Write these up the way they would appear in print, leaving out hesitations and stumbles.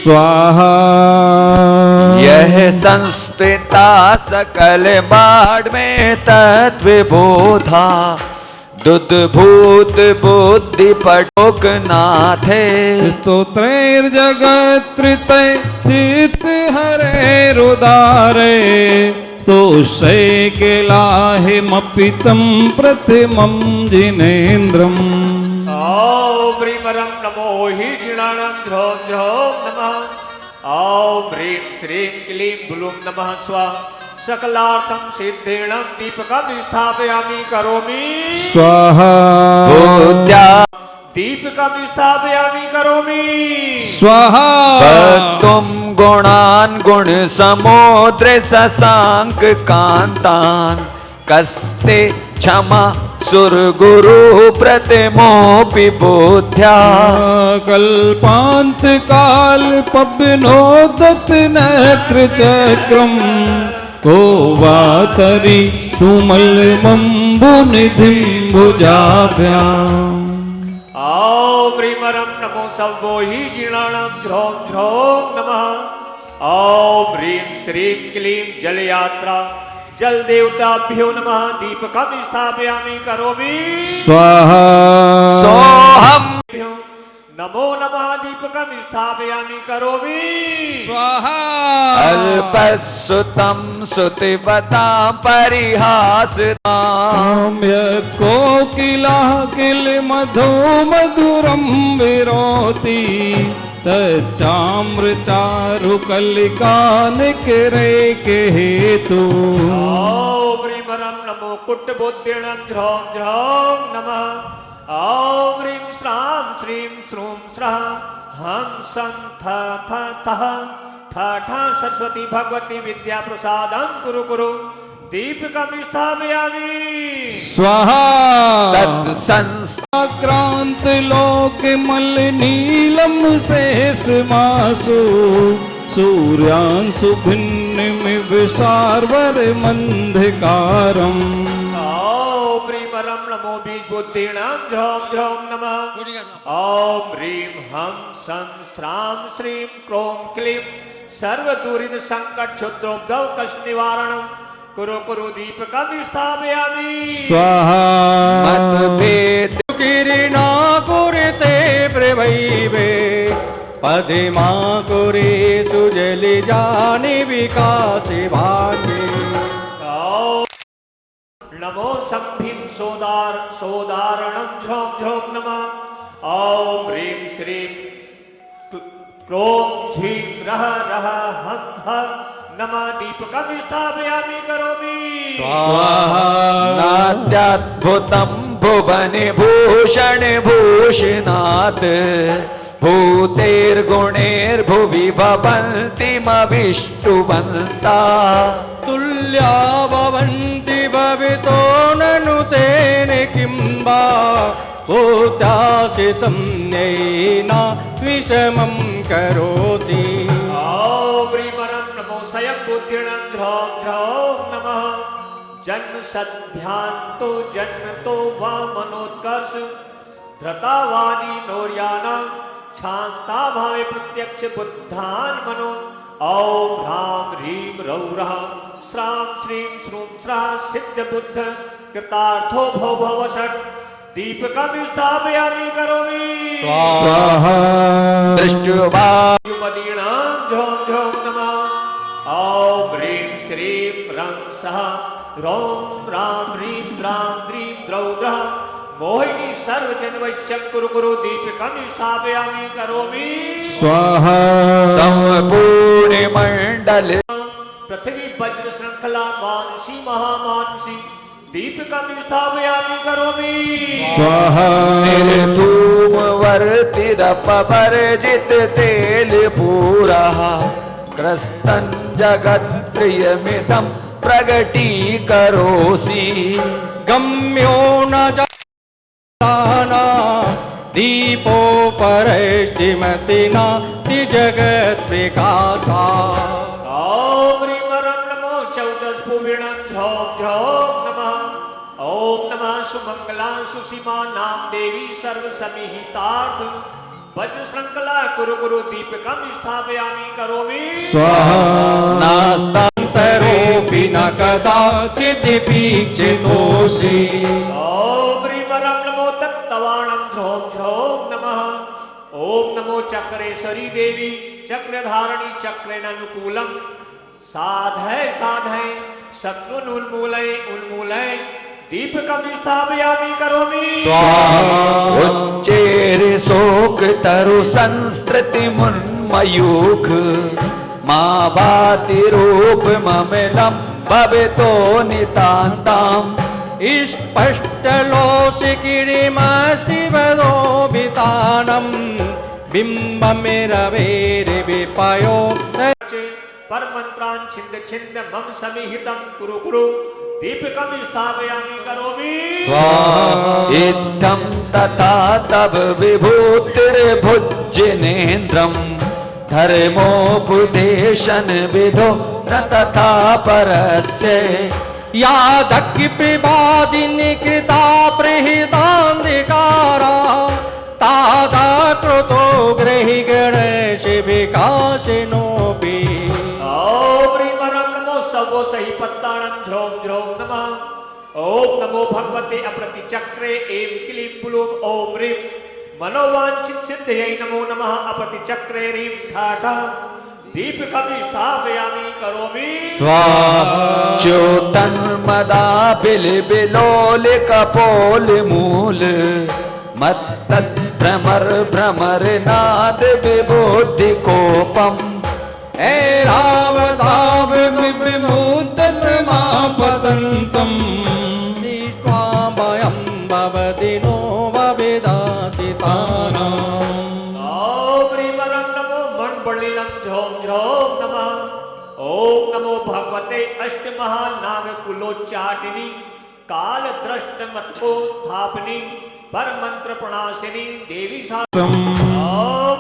स्वाहा। यह संस्थिता सकल बाढ़ में तत्व बोधा, दुद्भूत बुद्धि पटोक नाथे। स्तोत्रैर्जगत्कृतै चित्त हरेरुदारे, स्तोषैकिलाहिमपितं प्रथमं जिनेन्द्रम्। ॐ ह्रीमरं नमो हि जिणानां ध्रों ध्रों नमः। ॐ ह्रीं श्रीं क्लीं गुलुं नमः स्वाहा। सकलार्थं सिद्धेणं दीपकं स्थापयामि करोमि स्वाहा। बुद्ध्या दीपकं स्थापयामि करोमि स्वाहा। तुम गुणान् गुण समुद्र शशांक कांतान्, कस्ते क्षमा सुरगुरु प्रतिमोपि बुद्ध्या। कल्पांत काल पवनोदत नेत्र चक्रम, को वातरी तुमल मंबुनिधिं भुजाभ्याम्। ॐ ह्रीमरं नमो सर्वो हि जीर्णानां ध्रों ध्रों नमः। ॐ ह्रीं श्रीं क्लीं जलयात्रा जल देवताभ्यो नमः। दीपकं स्थापयामि करोमि स्वाहा। सोहम नमो नमः। दीपकं स्थापयामि करोमि स्वाहा। अल्पसुतं सुतिवतां परिहासताम्, कोकिलः किल मधु मधुरं विरोति, तच्चामृचारु कलिका निकरैके हेतु। ॐ ह्रीमरं नमो कुट्टबुद्धिणं ध्रों ध्रों नमः। ॐ ह्रीं श्रां श्रीं श्रूं स्रः हं सं थ थ थः ठ ठ सरस्वती भगवती विद्या प्रसादं कुरु कुरु। दीपकं स्थापयामि स्वाहा। तत्संस्क्रांत क्रांत लोक मल नीलम शेष मासु, सूर्यांशु भिन्न विशार्वर मंधकारम। ॐ ह्रीमरं नमो बीजबुद्धिणां ध्रों ध्रों नमः। ॐ ह्रीं हं सं श्रां श्रीं क्रों क्लीं सर्वदुरित संकट क्षुद्रोद्भव कष्ट निवारणं कुरु कुरु। दीपकं स्थापयामि स्वाहा। मतभेद किरणा कुरुते प्रवैवे, पदिमा कुरे सुजलि जानि विकासे भागे। नमो संभिं सोदारणं झों झों नमः। ॐ ह्रीं श्रीं क्रों झीं रः रः हं ह नमः। दीपकं स्थापयामि करोमि स्वाहा। नाद्यद्भुतं भुवने भूषण भूषणात्, भूतेर्गुणैर्भुवि भवन्तिमविष्टुवन्ता। तुल्या भवन्ति भवितो ननु तेन किं वा, भूत्यासितं नैना विषमं करोति। ॐ ह्रीमरं नमो स्वयं बुद्धिणं ध्रों ध्रों नमः। जन्म सध्यान्तो जन्मतो वा मनोत्कर्ष, धृतावादी नौर्यानां शान्ता भावे प्रत्यक्ष बुद्धान् मनो। ॐ ह्रां ह्रीं रौं रः श्रां श्रीं श्रूं स्रः सिद्ध बुद्ध कृतार्थो भव भव षट्। दीपकं स्थापयामि करोमि स्वाहा। दृष्ट्वा मदीनां झों झों नमः। ॐ ह्रीं श्रीं रं सः रौं रां ह्रीं द्रां द्रीं द्रौं द्रः मोहिनी सर्वजनवश्यं कुरु कुरु। दीपकं स्थापयामि करोमि स्वाहा। संपूर्ण मंडल पृथ्वी वज्र श्रृंखला मानसी महामानसी। दीपकं स्थापयामि करोमि स्वाहा। निर्धूम वर्तिरपवर्जित तेल पूरा, क्रस्तन जगत् प्रियमिदं प्रगटीकरोसि। गम्यो न जाना दीपो परैष्टिमतिना जगत प्रकाशा। ॐ ह्रीमरं नमो चौदस्पुविणं झों झों नमः। ॐ नमः सुमंगला सुसीमा नाम देवी सर्वसमिहितार्थ वज्र श्रृंखला कुरु कुरु दीपकम स्थापयामि करोमि स्वाहा नास्तान्तरोऽपि न कदाचिदीक्षितोऽसि ओम ह्रीं वरं नमो तत्तवाणं ध्रों ध्रों नमः ओम नमो चक्रेश्वरी देवी चक्रधारिणी चक्रेणानुकूलम साधय साधय शत्रुनुन्मूलय उन्मूलय दीपकम स्थापयामि करोमि उच्चैरे शोकतरु संस्कृतिमुन्मयूख मा भाति रूपममिलं भवितो नितान्ताम् स्पष्टलोशिकिरीमस्ति वदोभितानं बिम्बमिरवेर्विपयो पर मंत्रान् छिंद छिंद मम समीहितं कुरु कुरु दीपकम स्थापयामि करोमि इत्थं तथा तव विभूतिर्भुजनेन्द्रम् धर्मोपदेशन विधो न तथा परस्य यादग्निप्रवादिनी कृता प्रहितान्धिकारा तादा कृतो गृहि गणेश विकासिनोऽपि ओम ह्रीं वरं नमो सर्वो सही पत्ताणं ध्रों ध्रों नमः ओम नमो भगवते अप्रतिचक्रे एं क्लीं पुलुं ओम ह्रीं मनोवांछित सिद्धयै नमो नमः अप्रतिचक्रे ह्रीं ठाठा दीपकम स्थापयामि करोमि च्योतन्मदाबिलबिलोलिकपोलमूल मत्तद्भ्रमर भ्रमर नाद विबुद्धिकोपम् ऐरावताव विमुद्तमापतन्तं दृष्ट्वा वयं भवदिनो भविदासितानाम् ओम ह्रीं वरं नमो मण्डलिनं झों झों नमः ओम नमो भगवते अष्टमहानागकुलोच्चाटिनी कालद्रष्टमतोत्थापिनी परमंत्र प्रणाशिनी देवी सा ओम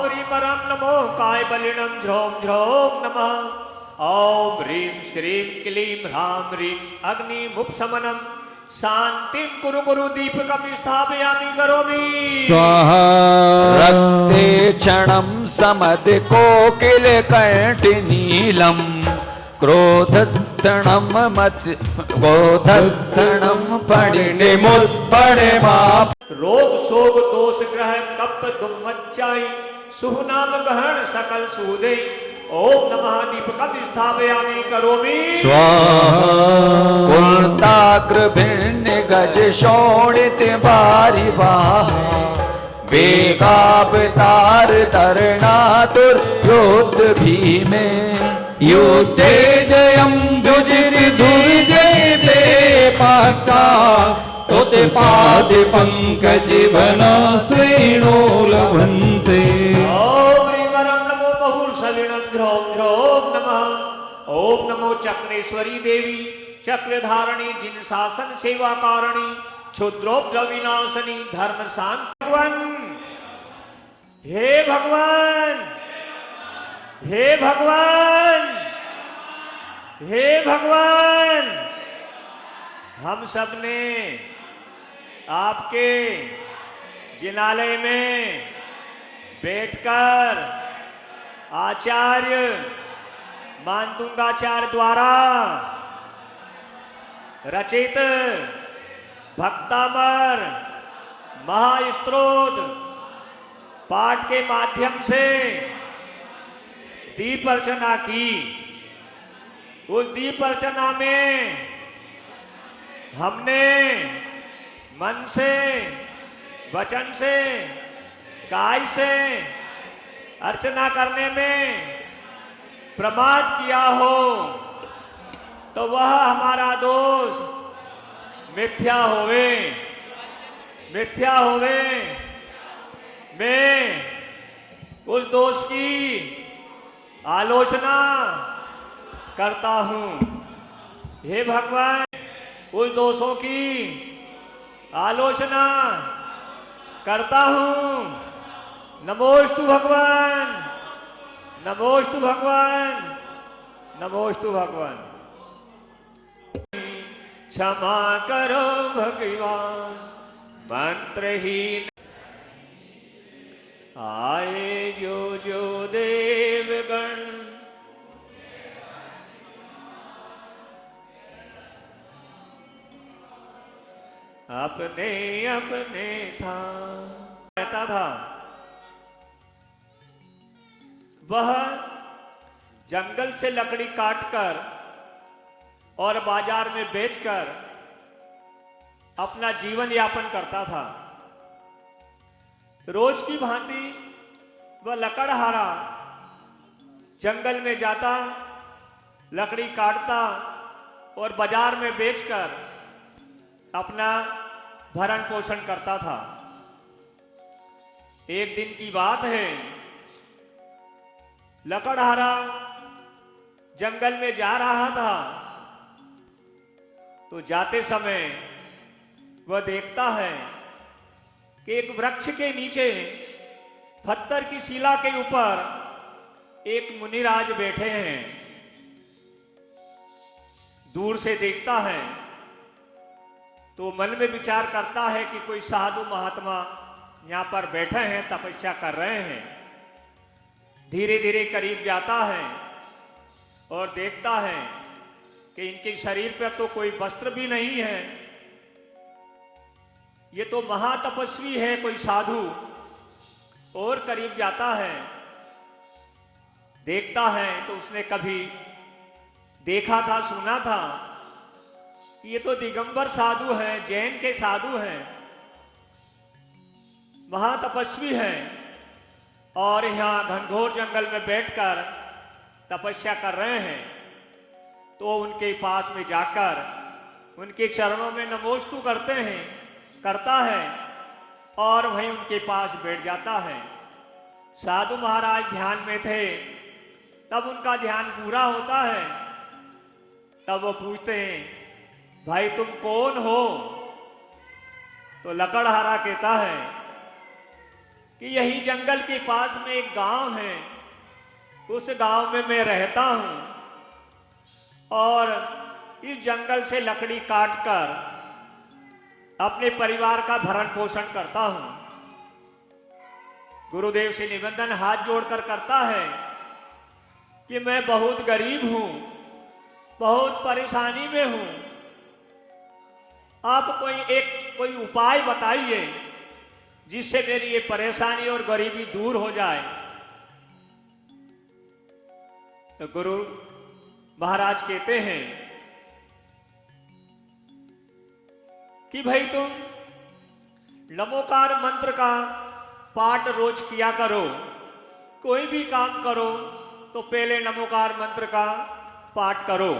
ह्रीं वरं नमो कायबलिनं झ्रों झ्रों नमः ओम ह्रीं श्रीं क्लीं ह्रां ह्रीं अग्निमुपशमनं शांतिं कुरु कुरु दीपकम स्थापयामि करोमि स्वाहा रक्ते क्षणं समदिकोकिलकण्ठनीलम् क्रोधत्तणं फणिनिमुत्पणिमा रोग शोक दोष ग्रह कप दुम्मच्चाई सुहनाम गहन सकल सूदे ओम नमः दीपकम स्थापयामि करोमि कुर्ताग्रभिन्न गज शोणित बारिवाह वेगावतार तरणातुर्योद्ध भीमे युद्धे जयं दुर्जय पाक्षास्तुते पादे पंकजीवन श्रेणो लभन्ते ओम ह्रीं वरं नमो बहुसविणं ध्रों ध्रों नमः ओम नमो चक्रेश्वरी देवी चक्रधारिणी जिन शासन सेवा कारिणी क्षुद्रोग्र विनाशनी धर्म शांति भगवान हे भगवान हे भगवान हे भगवान हम सब ने आपके जिनालय में बैठकर आचार्य मानतुंगाचार्य द्वारा रचित भक्तामर महास्तोत्र पाठ के माध्यम से दीप अर्चना की। उस दीप अर्चना में हमने मन से वचन से काय से अर्चना करने में प्रमाद किया हो तो वह हमारा दोष मिथ्या होवे मैं उस दोष की आलोचना करता हूँ। हे भगवान उस दोषों की आलोचना करता हूँ। नमोस्तु भगवान नमोस्तु भगवान नमोस्तु भगवान। क्षमा करो भगवान मंत्रहीन आए जो जो देवगण अपने अपने था रहता था। वह जंगल से लकड़ी काटकर और बाजार में बेचकर अपना जीवन यापन करता था। रोज की भांति वह लकड़हारा जंगल में जाता, लकड़ी काटता और बाजार में बेचकर अपना भरण पोषण करता था। एक दिन की बात है, लकड़हारा जंगल में जा रहा था तो जाते समय वह देखता है कि एक वृक्ष के नीचे पत्थर की शिला के ऊपर एक मुनिराज बैठे हैं। दूर से देखता है तो मन में विचार करता है कि कोई साधु महात्मा यहां पर बैठे हैं, तपस्या कर रहे हैं। धीरे धीरे करीब जाता है और देखता है कि इनके शरीर पर तो कोई वस्त्र भी नहीं है। ये तो महातपस्वी है, कोई साधु। और करीब जाता है, देखता है तो उसने कभी देखा था, सुना था कि ये तो दिगंबर साधु हैं, जैन के साधु हैं, महातपस्वी हैं और यहां घनघोर जंगल में बैठकर तपस्या कर रहे हैं। तो उनके पास में जाकर उनके चरणों में नमोस्तु करता है और वहीं उनके पास बैठ जाता है। साधु महाराज ध्यान में थे, तब उनका ध्यान पूरा होता है। तब वो पूछते हैं, भाई तुम कौन हो? तो लकड़हारा कहता है कि यही जंगल के पास में एक गांव है, उस गांव में मैं रहता हूं और इस जंगल से लकड़ी काटकर अपने परिवार का भरण पोषण करता हूं। गुरुदेव से निवेदन हाथ जोड़कर करता है कि मैं बहुत गरीब हूं, बहुत परेशानी में हूं। आप कोई उपाय बताइए जिससे मेरी ये परेशानी और गरीबी दूर हो जाए। तो गुरु महाराज कहते हैं कि भाई तुम नमोकार मंत्र का पाठ रोज किया करो। कोई भी काम करो तो पहले नमोकार मंत्र का पाठ करो,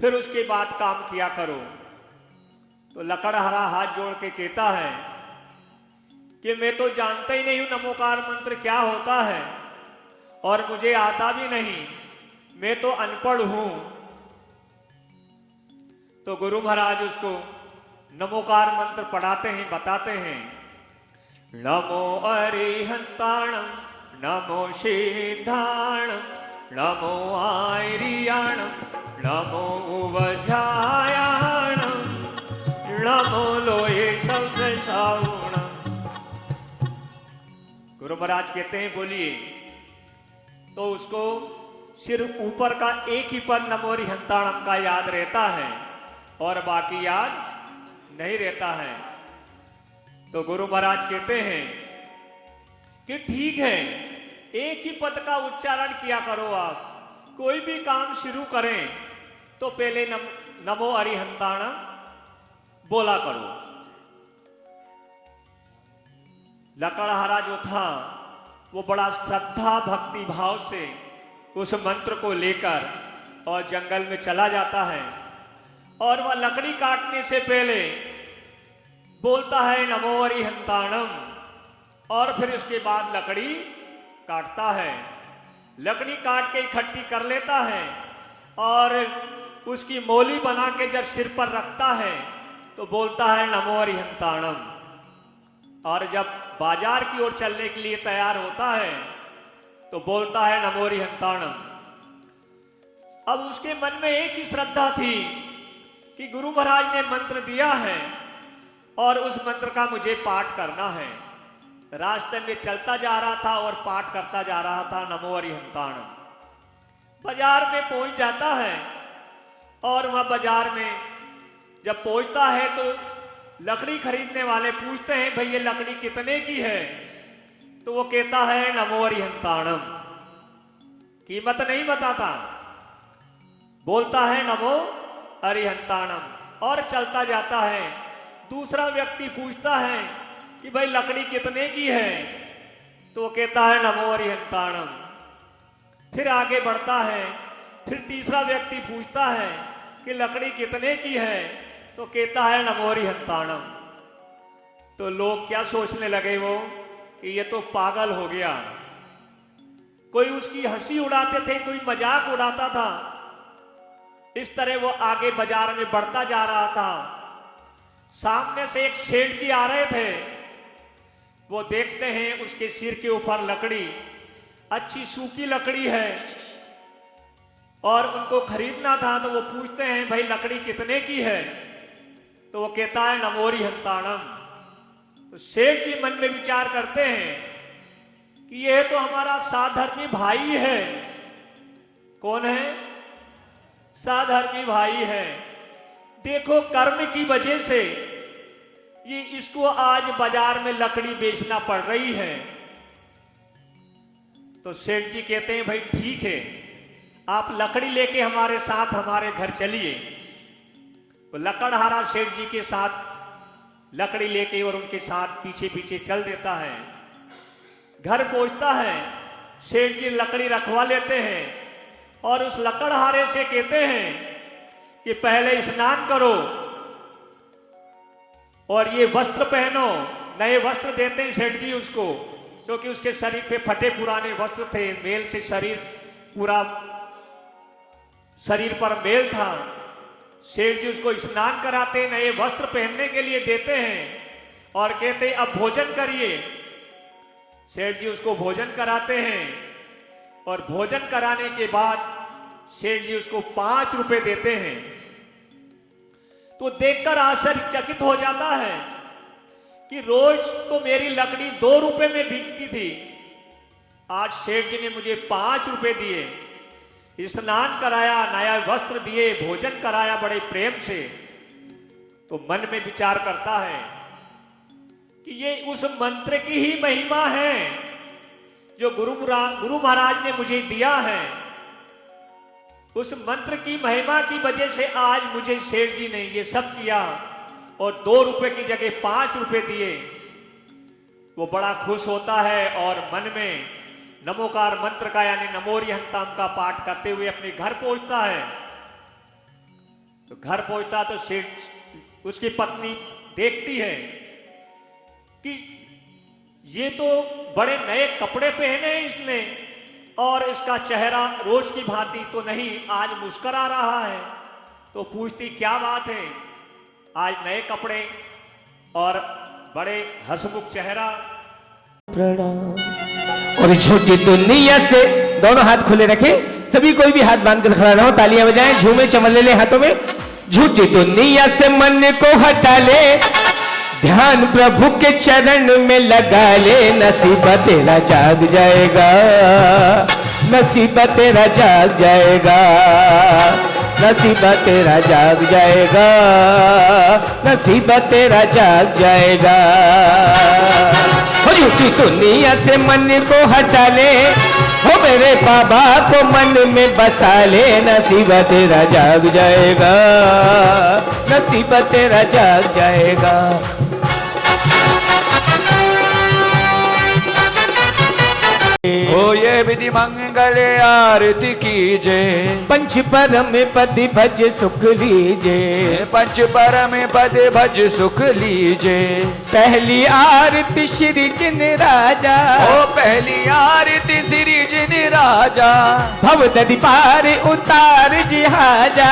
फिर उसके बाद काम किया करो। तो लकड़हारा हाथ जोड़ के कहता है कि मैं तो जानता ही नहीं हूं नमोकार मंत्र क्या होता है और मुझे आता भी नहीं, मैं तो अनपढ़ हूं। तो गुरु महाराज उसको नमोकार मंत्र पढ़ाते हैं, बताते हैं, नमो अरिहंताणं, नमो सिद्धाणं, नमो आयरियाणं, नमो उवजायाणं, नमो लोये शब्द सावणं। गुरु महाराज कहते हैं बोलिए। तो उसको सिर्फ ऊपर का एक ही पद नमो अरिहंताणं का याद रहता है और बाकी याद नहीं रहता है। तो गुरु महाराज कहते हैं कि ठीक है, एक ही पद का उच्चारण किया करो। आप कोई भी काम शुरू करें तो पहले नमो अरिहंताणं बोला करो। लकड़हारा जो था वो बड़ा श्रद्धा भक्ति भाव से उस मंत्र को लेकर और जंगल में चला जाता है और वह लकड़ी काटने से पहले बोलता है नमो अरिहंताणं और फिर इसके बाद लकड़ी काटता है। लकड़ी काट के इकट्ठी कर लेता है और उसकी मोली बना के जब सिर पर रखता है तो बोलता है नमो अरिहंताणं। और जब बाजार की ओर चलने के लिए तैयार होता है तो बोलता है नमो अरिहंताणं। अब उसके मन में एक ही श्रद्धा थी कि गुरु महाराज ने मंत्र दिया है और उस मंत्र का मुझे पाठ करना है। रास्ते में चलता जा रहा था और पाठ करता जा रहा था नमो अरिहंताणम। बाजार में पहुंच जाता है और वह बाजार में जब पहुंचता है तो लकड़ी खरीदने वाले पूछते हैं भाई ये लकड़ी कितने की है? तो वो कहता है नमो अरिहंताणम। कीमत नहीं बताता, बोलता है नमो अरिहंताणम और चलता जाता है। दूसरा व्यक्ति पूछता है कि भाई लकड़ी कितने की है? तो वो कहता है नमो अरिहंताणम। फिर आगे बढ़ता है, फिर तीसरा व्यक्ति पूछता है कि लकड़ी कितने की है? तो कहता है नमो अरिहंताणम। तो लोग क्या सोचने लगे वो कि ये तो पागल हो गया। कोई उसकी हंसी उड़ाते थे, कोई मजाक उड़ाता था। इस तरह वो आगे बाजार में बढ़ता जा रहा था। सामने से एक सेठ जी आ रहे थे। वो देखते हैं उसके सिर के ऊपर लकड़ी, अच्छी सूखी लकड़ी है और उनको खरीदना था। तो वो पूछते हैं भाई लकड़ी कितने की है? तो वो कहता है नमो अरिहंताणम। तो सेठ जी मन में विचार करते हैं कि यह तो हमारा साधर्मी भाई है। कौन है? साधर्मी भाई है। देखो कर्म की वजह से ये इसको आज बाजार में लकड़ी बेचना पड़ रही है। तो सेठ जी कहते हैं भाई ठीक है, आप लकड़ी लेके हमारे साथ हमारे घर चलिए। तो लकड़हारा सेठ जी के साथ लकड़ी लेके और उनके साथ पीछे पीछे चल देता है। घर पहुंचता है, सेठ जी लकड़ी रखवा लेते हैं और उस लकड़हारे से कहते हैं कि पहले स्नान करो और ये वस्त्र पहनो। नए वस्त्र देते हैं सेठ जी उसको, क्योंकि उसके शरीर पे फटे पुराने वस्त्र थे, मेल से शरीर पूरा शरीर पर मेल था। सेठ जी उसको स्नान कराते, नए वस्त्र पहनने के लिए देते हैं और कहते अब भोजन करिए। सेठ जी उसको भोजन कराते हैं और भोजन कराने के बाद सेठ जी उसको 5 रुपए देते हैं। तो देखकर आश्चर्यचकित हो जाता है कि रोज तो मेरी लकड़ी 2 रुपए में बिकती थी, आज सेठ जी ने मुझे 5 रुपए दिए, स्नान कराया, नया वस्त्र दिए, भोजन कराया बड़े प्रेम से। तो मन में विचार करता है कि ये उस मंत्र की ही महिमा है जो गुरु महाराज ने मुझे दिया है। उस मंत्र की महिमा की वजह से आज मुझे सेठ जी ने ये सब किया और 2 रुपए की जगह 5 रुपए दिए। वो बड़ा खुश होता है और मन में नमोकार मंत्र का यानी नमो अरिहंताणम का पाठ करते हुए अपने घर पहुंचता है। तो घर पहुंचता तो सेठ उसकी पत्नी देखती है कि ये तो बड़े नए कपड़े पहने हैं इसने और इसका चेहरा रोज की भांति तो नहीं, आज मुस्कुरा रहा है। तो पूछती क्या बात है, आज नए कपड़े और बड़े हंसमुख चेहरा। और झूठी दुनिया से दोनों हाथ खुले रखे, सभी कोई भी हाथ बांध कर खड़ा रहो, तालियां बजाएं, झूमे चमन ले हाथों में। झूठी दुनिया से मन को हटा ले, ध्यान प्रभु के चरण में लगा ले, नसीब तेरा जाग जाएगा, नसीब तेरा जाग जाएगा, नसीब तेरा जाग जाएगा, नसीब तेरा जाग जाएगा। झूठी दुनिया से मन को हटा ले, हो मेरे बाबा को मन में बसा ले, नसीब तेरा जाग जाएगा, नसीब तेरा जाग जाएगा। हो ये विधि मंगल आरती कीजे, पंच परम पद भज सुख लीजे, पंच परम पद भज सुख लीजे। पहली आरती श्री जिन राजा, ओ पहली आरती श्री जिन राजा, भव नदी पार उतार जिहाजा,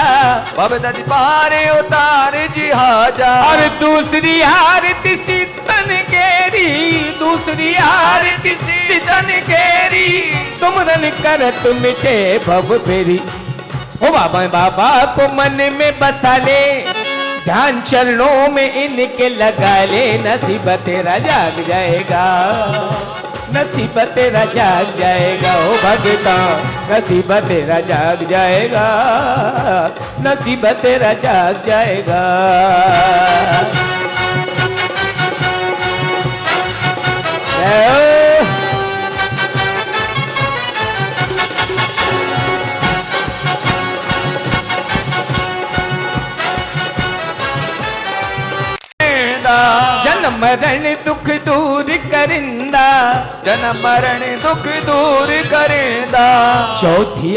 भव नदी पार उतार जिहाजा। और दूसरी आरती सीतन केरी, दूसरी आरती सीतन केरी, सुमरन करत मिटे भव फेरी। ओ बाबा बाबा को मन में बसा ले, ध्यान चरणों में इनके लगा ले, नसीब तेरा जाग जाएगा, नसीब तेरा जाग जाएगा। ओ भगता नसीब तेरा जाग जाएगा, नसीब तेरा जाग जाएगा। जन्म मरण दुख दूर करिंदा, जन्म मरण दुख दूर करेंदा। चौथी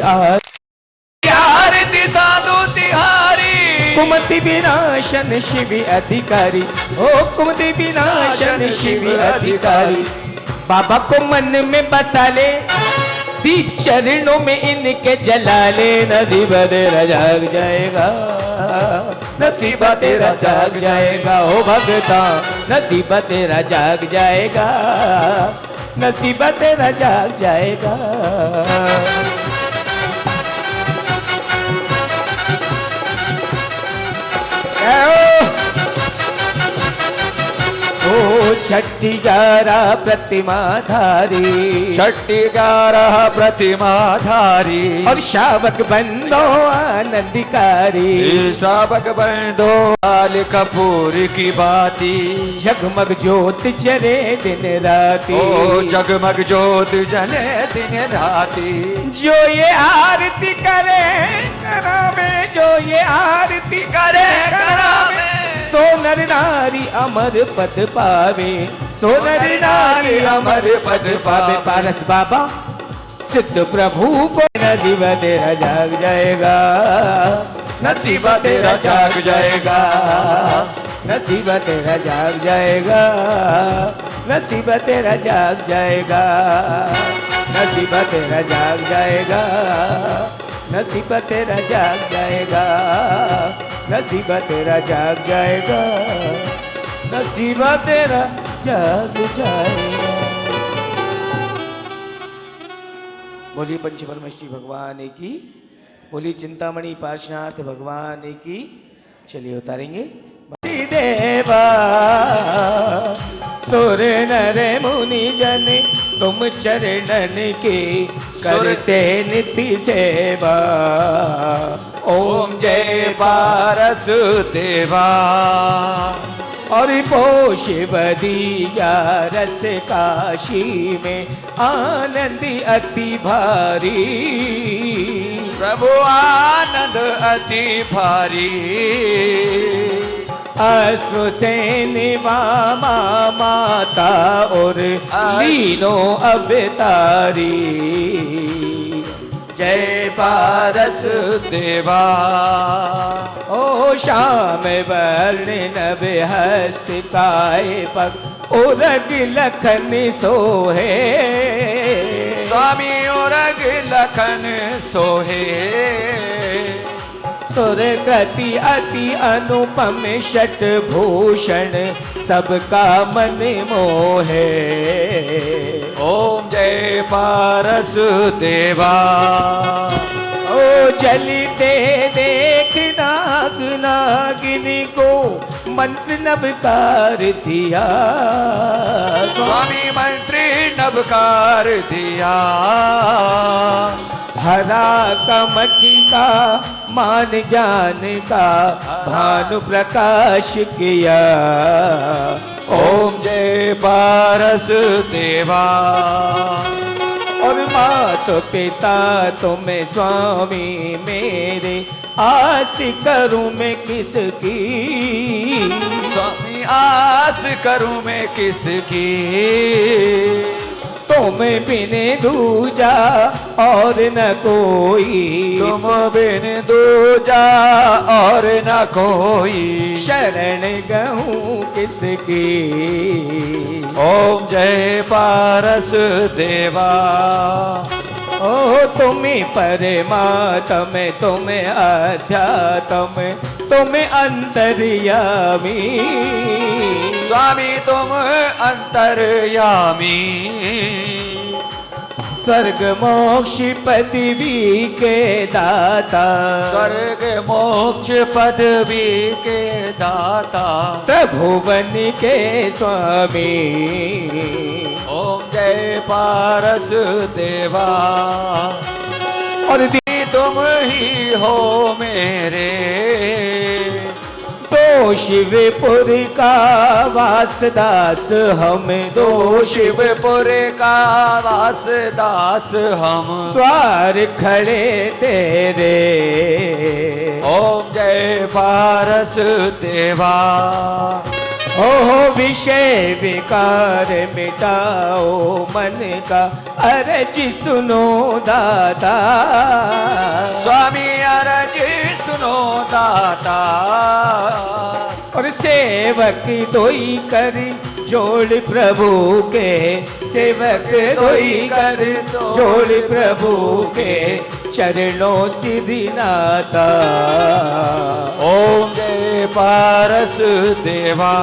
आरती साधु तिहारी, कुमति विनाशन शिव अधिकारी, ओ कुमति विनाशन शिव अधिकारी। बाबा को मन में बसा ले, दीप चरणों में इनके जला ले, नसीब तेरा जाग जाएगा, नसीब तेरा जाग जाएगा। ओ भगता नसीब तेरा जाग जाएगा, नसीब तेरा जाग जाएगा। ओ छठी 11 प्रतिमा धारी, छठी 11 प्रतिमा धारी। और शावक बंदो आनंदकारी, शावक बंदो लाल कपूर की बाती। जगमग ज्योत जले दिन राती, ओ जगमग ज्योत जले दिन राती। जो ये आरती करे करावे, जो ये आरती करे करावे, सो नर नारी अमर पद पावे, सो नर नारी अमर पद पावे। पारस बाबा सिद्ध प्रभु को नसीब तेरा जाग जाएगा, नसीब तेरा जाग जाएगा, नसीब तेरा जाग जाएगा, नसीब तेरा जाग जाएगा, नसीब तेरा जाग जाएगा, नसीब तेरा जाग जाएगा, नसीब तेरा जाग जाएगा, नसीब तेरा जाग जाएगा। बोलिए पंच परमेश्वरी भगवान की, बोलिए चिंतामणि पार्श्वनाथ भगवान की। चलिए उतारेंगे। देवा सुर नर मुनि जन तुम चरणन की करते नित्य सेवा। ओम जय पारस देवा। और पोष बदिया रस काशी में आनंद अति भारी। प्रभु आनंद अति भारी। अश्वसेन मामा माता और लीनो अवतारी। जय पारस देवा। ओ श्याम वर्ण नभ हस्त काय पग उरग लखन सोहे। स्वामी उरग लखन सोहे। सुरगति अति अनुपम षट भूषण सबका मन मोहे। ओम जय पारस देवा। ओ जलते देख नाग नागिनी को मंत्र नवकार दिया। स्वामी मंत्री नवकार दिया। हरा कमठी का मान ज्ञान का भानु प्रकाश किया। ओम जय पारस देवा। और मात पिता तुम्हें स्वामी मेरे आस करूं मैं किसकी। स्वामी आस करूं मैं किसकी। तुम बिन दूजा और न कोई। तुम बिन दूजा और न कोई। शरण गहूँ किसकी। ओम जय पारस देवा। ओ तुम्हें परमात्म तुम्हें अध्यात्म तुम्हें अंतर्यामी। स्वामी तुम अंतर्यामी। स्वर्ग मोक्ष पदवी के दाता, स्वर्ग मोक्ष पदवी के दाता, त्रिभुवन के स्वामी। ओम जय पारस देवा, और तुम ही हो मेरे, दो शिवपुर का वासदास हम, दो शिवपुर का वासदास हम, द्वार खड़े तेरे। ओम जय पारस देवा, ओहो विषय विकार मिटाओ मन का, अर्ज सुनो दाता। स्वामी अर्ज सुनो दाता, और सेवक दोई कर जोड़ प्रभु के, सेवक दोई कर जोड़ प्रभु के, चरणों सिद्धि नाता। ओम जय पारस देवा,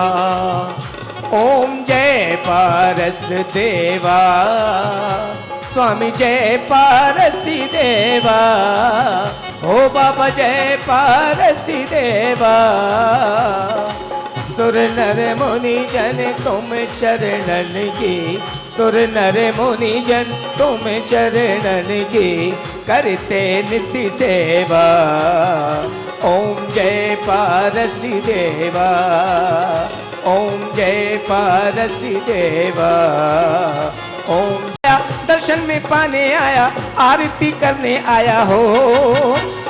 ओम जय पारस देवा, स्वामी जय पारसी देवा, ओ बाबा जय पारसी देवा। सुर नर मुनि जन तुम चरणन की, सुर नर मुनि जन तुम चरणन की, करते नित्य सेवा। ओम जय पारसी देवा, ओम जय पारसी देवा। ओम दर्शन में पाने आया, आरती करने आया हो,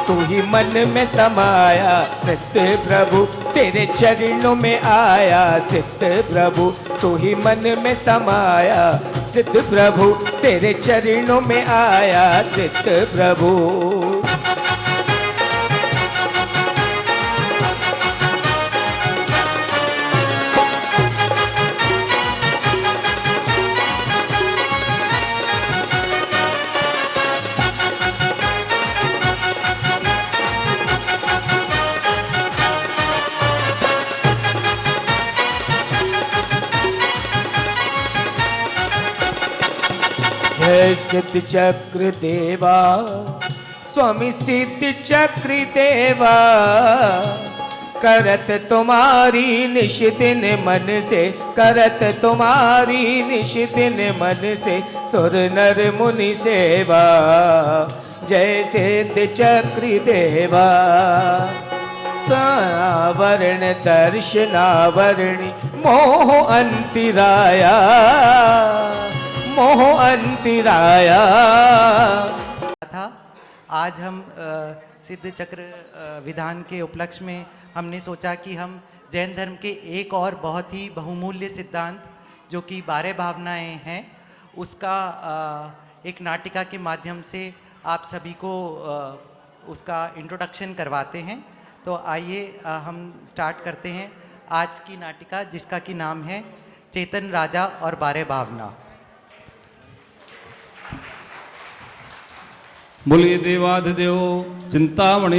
तू ही मन में समाया सिद्ध प्रभु, तेरे चरणों में आया सिद्ध प्रभु, तू ही मन में समाया सिद्ध प्रभु, तेरे चरणों में आया सिद्ध प्रभु। जय सिद्ध चक्र देवा, स्वामी सिद्ध चक्र देवा, करत तुम्हारी निश दिन मन से, करत तुम्हारी निश दिन मन से, सुर नर मुनि सेवा। जय सिद्ध चक्र देवा, सावरण दर्शनावरणी, मोह अंतिराया, मोह अंतिराया। था आज हम सिद्ध चक्र विधान के उपलक्ष्य में हमने सोचा कि हम जैन धर्म के एक और बहुत ही बहुमूल्य सिद्धांत जो कि 12 भावनाएं हैं, उसका एक नाटिका के माध्यम से आप सभी को उसका इंट्रोडक्शन करवाते हैं। तो आइए हम स्टार्ट करते हैं आज की नाटिका, जिसका कि नाम है चेतन राजा और 12 भावना। बोलिए देवाधिदेव चिंतामणि।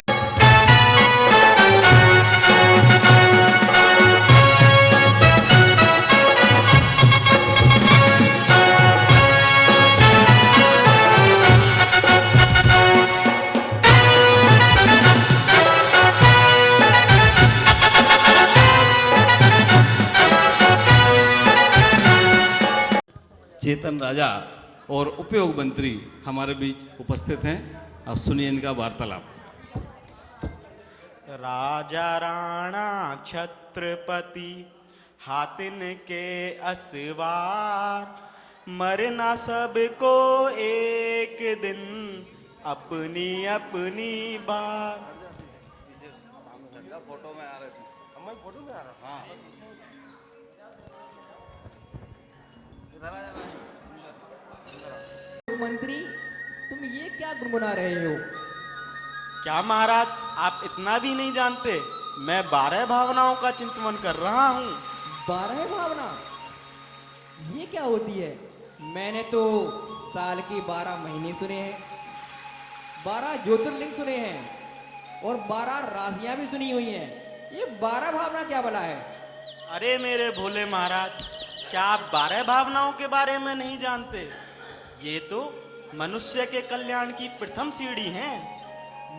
चेतन राजा और उपयोग मंत्री हमारे बीच उपस्थित हैं। अब सुनिए इनका वार्तालाप। राजा राणा छत्रपति हातिन के असवार, मरना सबको एक दिन अपनी अपनी बार। फोटो में आ रहे थे, फोटो में आ रहा। हाँ मंत्री, तुम ये क्या गुनगुना रहे हो? क्या महाराज, आप इतना भी नहीं जानते? मैं 12 भावनाओं का चिंतन कर रहा हूँ। 12 भावना? ये क्या होती है? मैंने तो साल की 12 महीने सुने हैं, 12 ज्योतिर्लिंग सुने हैं और 12 राशियां भी सुनी हुई हैं। ये 12 भावना क्या भला है? अरे मेरे भोले महाराज, क्या आप 12 भावनाओं के बारे में नहीं जानते? ये तो मनुष्य के कल्याण की प्रथम सीढ़ी हैं।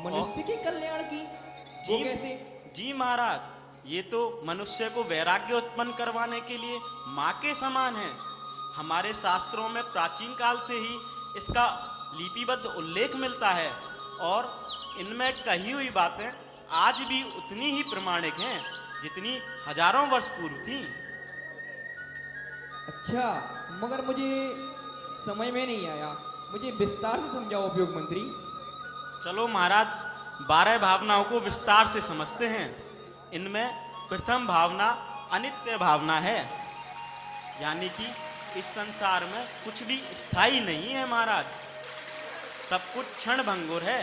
मनुष्य के कल्याण की? वो जी कैसे? जी महाराज, ये तो मनुष्य को वैराग्य उत्पन्न करवाने के लिए माँ के समान है। हमारे शास्त्रों में प्राचीन काल से ही इसका लिपिबद्ध उल्लेख मिलता है और इनमें कही हुई बातें आज भी उतनी ही प्रमाणिक हैं जितनी हजारों वर्ष पूर्व थी। अच्छा, मगर मुझे समझ में नहीं आया, मुझे विस्तार से समझाओ उपयोग मंत्री। चलो महाराज, 12 भावनाओं को विस्तार से समझते हैं। इनमें प्रथम भावना अनित्य भावना है, यानी कि इस संसार में कुछ भी स्थायी नहीं है महाराज, सब कुछ क्षण भंगुर है।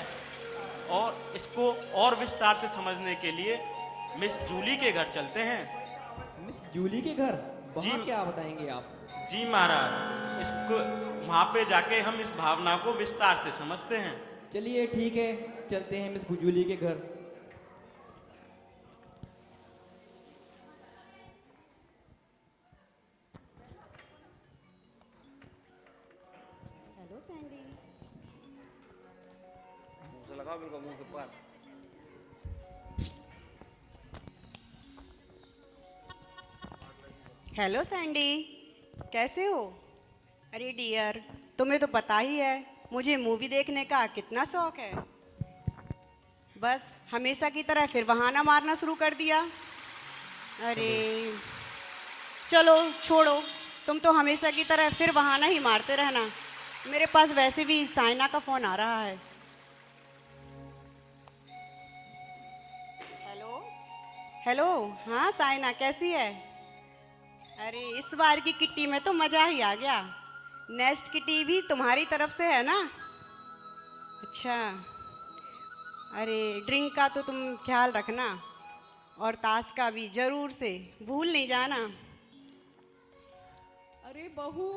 और इसको और विस्तार से समझने के लिए मिस जूली के घर चलते हैं। मिस जूली के घर? जी। वहाँ क्या बताएंगे आप? जी महाराज, इसको वहाँ पे जाके हम इस भावना को विस्तार से समझते हैं। चलिए ठीक है, चलते हैं मिस जूली के घर। Hello Sandy. लगाओ बिल्कुल मुंह के पास। हेलो सैंडी, कैसे हो? अरे डियर, तुम्हें तो पता ही है मुझे मूवी देखने का कितना शौक है। बस हमेशा की तरह फिर बहाना मारना शुरू कर दिया। अरे चलो छोड़ो, तुम तो हमेशा की तरह फिर बहाना ही मारते रहना। मेरे पास वैसे भी साइना का फ़ोन आ रहा है। हेलो हेलो, हाँ साइना कैसी है? अरे इस बार की किट्टी में तो मज़ा ही आ गया। नेक्स्ट किट्टी भी तुम्हारी तरफ से है ना? अच्छा, अरे ड्रिंक का तो तुम ख्याल रखना और ताश का भी ज़रूर से भूल नहीं जाना। अरे बहू,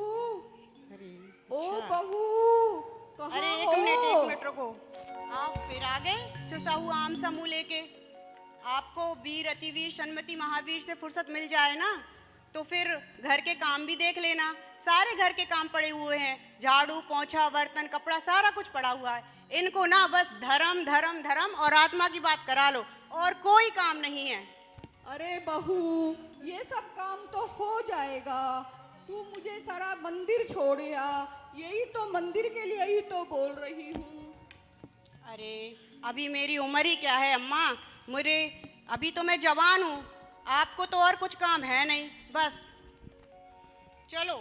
अरे ओ अच्छा। बहू, कहाँ अरे हो? एक मिनट रुको। आप फिर आ गए चुसा हुआ आम समूह लेके। आपको वीर अतिवीर सन्मति महावीर से फुर्सत मिल जाए ना तो फिर घर के काम भी देख लेना। सारे घर के काम पड़े हुए हैं, झाड़ू पोंछा बर्तन कपड़ा सारा कुछ पड़ा हुआ है। इनको ना बस धर्म धर्म धर्म और आत्मा की बात करा लो, और कोई काम नहीं है। अरे बहू, ये सब काम तो हो जाएगा। तू मुझे सारा मंदिर छोड़िया, यही तो मंदिर के लिए ही तो बोल रही हूँ। अरे अभी मेरी उम्र ही क्या है अम्मा, मुझे अभी तो मैं जवान हूँ। आपको तो और कुछ काम है नहीं, बस चलो।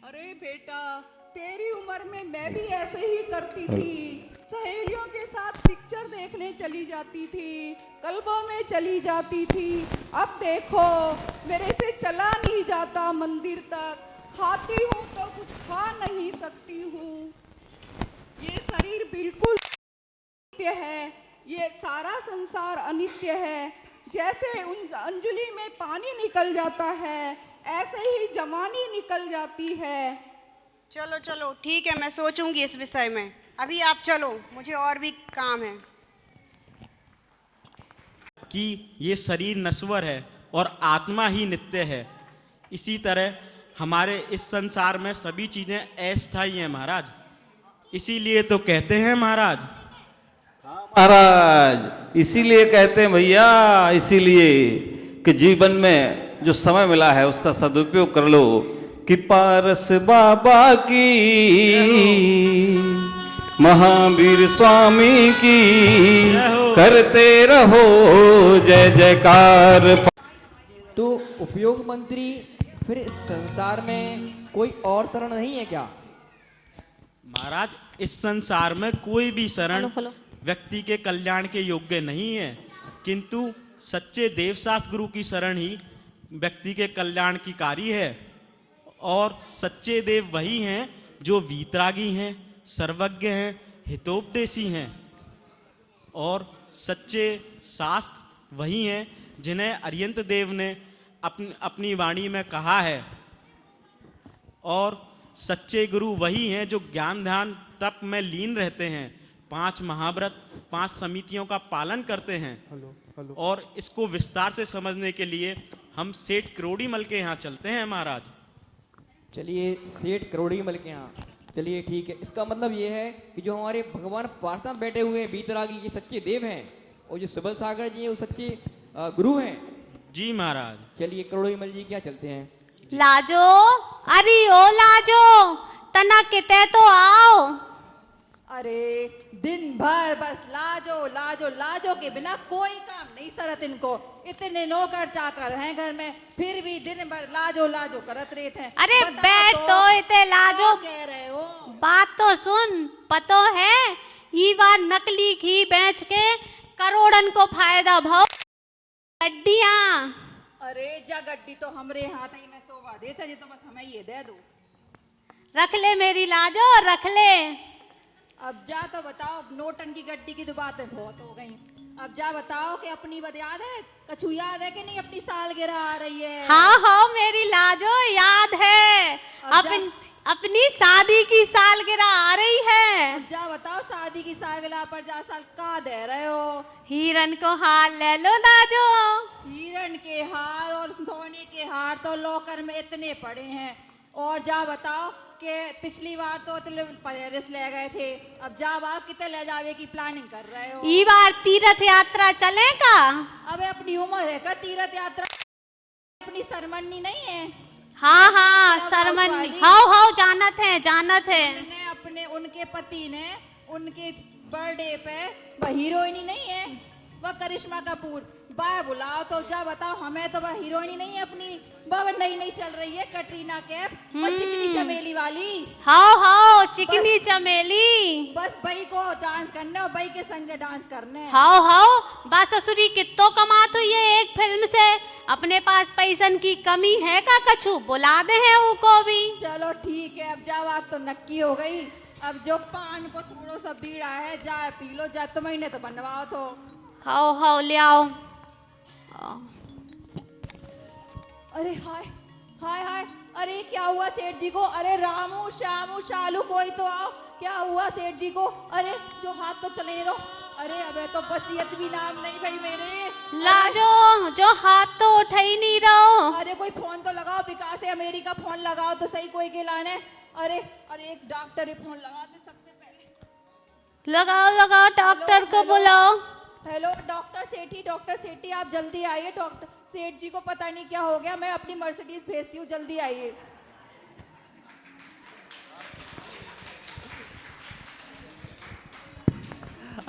अरे बेटा, तेरी उम्र में मैं भी ऐसे ही करती थी। सहेलियों के साथ पिक्चर देखने चली जाती थी, क्लबों में चली जाती थी। अब देखो मेरे से चला नहीं जाता मंदिर तक, खाती हूँ तो कुछ खा नहीं सकती हूँ। ये शरीर बिल्कुल अनित्य है, ये सारा संसार अनित्य है। जैसे उन अंजलि में पानी निकल जाता है, ऐसे ही जवानी निकल जाती है। चलो चलो ठीक है, मैं सोचूंगी इस विषय में। अभी आप चलो, मुझे और भी काम है। कि ये शरीर नश्वर है और आत्मा ही नित्य है। इसी तरह हमारे इस संसार में सभी चीजें अस्थायी हैं महाराज। इसीलिए तो कहते हैं महाराज। महाराज इसीलिए कहते हैं भैया, इसीलिए कि जीवन में जो समय मिला है उसका सदुपयोग कर लो। कि पारस बाबा की, महावीर स्वामी की करते रहो जय जयकार। तो उपयोग मंत्री, फिर इस संसार में कोई और शरण नहीं है क्या? महाराज, इस संसार में कोई भी शरण व्यक्ति के कल्याण के योग्य नहीं है, किंतु सच्चे देवशास्त्र गुरु की शरण ही व्यक्ति के कल्याण की कारी है। और सच्चे देव वही हैं जो वीतरागी हैं, सर्वज्ञ हैं, हितोपदेशी हैं। और सच्चे शास्त्र वही हैं जिन्हें अरियंत देव ने अपनी वाणी में कहा है। और सच्चे गुरु वही हैं जो ज्ञान ध्यान तप में लीन रहते हैं, 5 महाव्रत 5 समितियों का पालन करते हैं। और इसको विस्तार से समझने के लिए हम सेठ करोड़ीमल के यहाँ चलते हैं महाराज। चलिए सेठ करोड़ीमल के यहाँ चलिए ठीक है, इसका मतलब ये है कि जो हमारे भगवान पार्षद बैठे हुए हैं बीतरागी, ये सच्चे देव हैं, और जो सुबल सागर जी हैं वो सच्चे गुरु हैं। जी महाराज। चलिए करोड़ों विमल जी क्या चलते हैं। लाजो, अरे ओ लाजो, तना किते तो आओ। अरे दिन भर बस लाजो लाजो लाजो के बिना कोई काम नहीं सरत इनको। इतने नौकर चाकर हैं घर में, फिर भी दिन भर लाजो लाजो करत रहते हैं। अरे बैठ तो इते लाजो, कह रहे हो? बात तो सुन। पतो है ये बार नकली घी बेच के करोड़न को फायदा भाव गड्डियां। अरे जा गड्डी तो हमरे हाथ ही में शोभा देता, ये तो बस हमें ये दे दो। रख ले मेरी लाजो, रख ले। अब जा तो बताओ, नोटन की गड्डी की तो बातें बहुत हो गई। अब जा बताओ कि अपनी बात याद है, कछु याद है कि नहीं? अपनी सालगिरह आ रही है। हाँ हाँ मेरी लाजो याद है, अपनी शादी की सालगिरह आ रही है। अब जा बताओ, शादी की सालगिरह पर जा साल का दे रहे हो? हिरन को हार ले लो लाजो। हिरन के हार और सोने के हार तो लॉकर में इतने पड़े हैं। और जा बताओ कि पिछली बार तो पेरिस ले गए थे, अब जा बार कितने ले जावे की प्लानिंग कर रहे हो? ई बार तीर्थ यात्रा चलेगा। अबे अपनी उम्र है का तीर्थ यात्रा? अपनी सरमनी नहीं है? हाँ हाँ सरमनी, हाँ जानत है जानत है। अपने उनके पति ने उनके बर्थडे पे वह हीरोइनी नहीं है, वह करिश्मा कपूर, वह बुलाओ तो जा बताओ। हमें तो वह हीरोइनी नहीं है अपनी, वह नई नई चल रही है कटरीना कैफ, वो चिकनी चमेली वाली। हाँ चिकनी चमेली। बस भाई को डांस करना और भाई के संग डांस करने। हाँ बस ससुरी कितो कमात हुई है एक फिल्म से, अपने पास पैसन की कमी है का कछु बुला दे है उनको भी। चलो ठीक है, अब जा बात तो नक्की हो गई। अब जो पान को थोड़ा सा बीड़ा है जा पी लो, जा तुम्हें तो बनवाओ तो। हाँ ले आओ। अरे हाय हाय हाय, अरे क्या हुआ सेठ जी को? अरे रामू श्यामू शालू कोई तो आओ, क्या हुआ सेठ जी को? अरे जो हाथ तो चले रहो। अरे अबे तो बसियत भी नाम नहीं भाई मेरे। लाजो जो हाथ तो उठा ही नहीं रहो। अरे कोई फोन तो लगाओ, विकास है अमेरिका, फोन लगाओ तो सही कोई के लाने। अरे एक डॉक्टर फोन लगाते सबसे पहले। लगाओ डॉक्टर को बुलाओ। हेलो डॉक्टर सेठी आप जल्दी आइए। डॉक्टर सेठ जी को पता नहीं क्या हो गया, मैं अपनी मर्सिडीज भेजती हूँ, जल्दी आइए।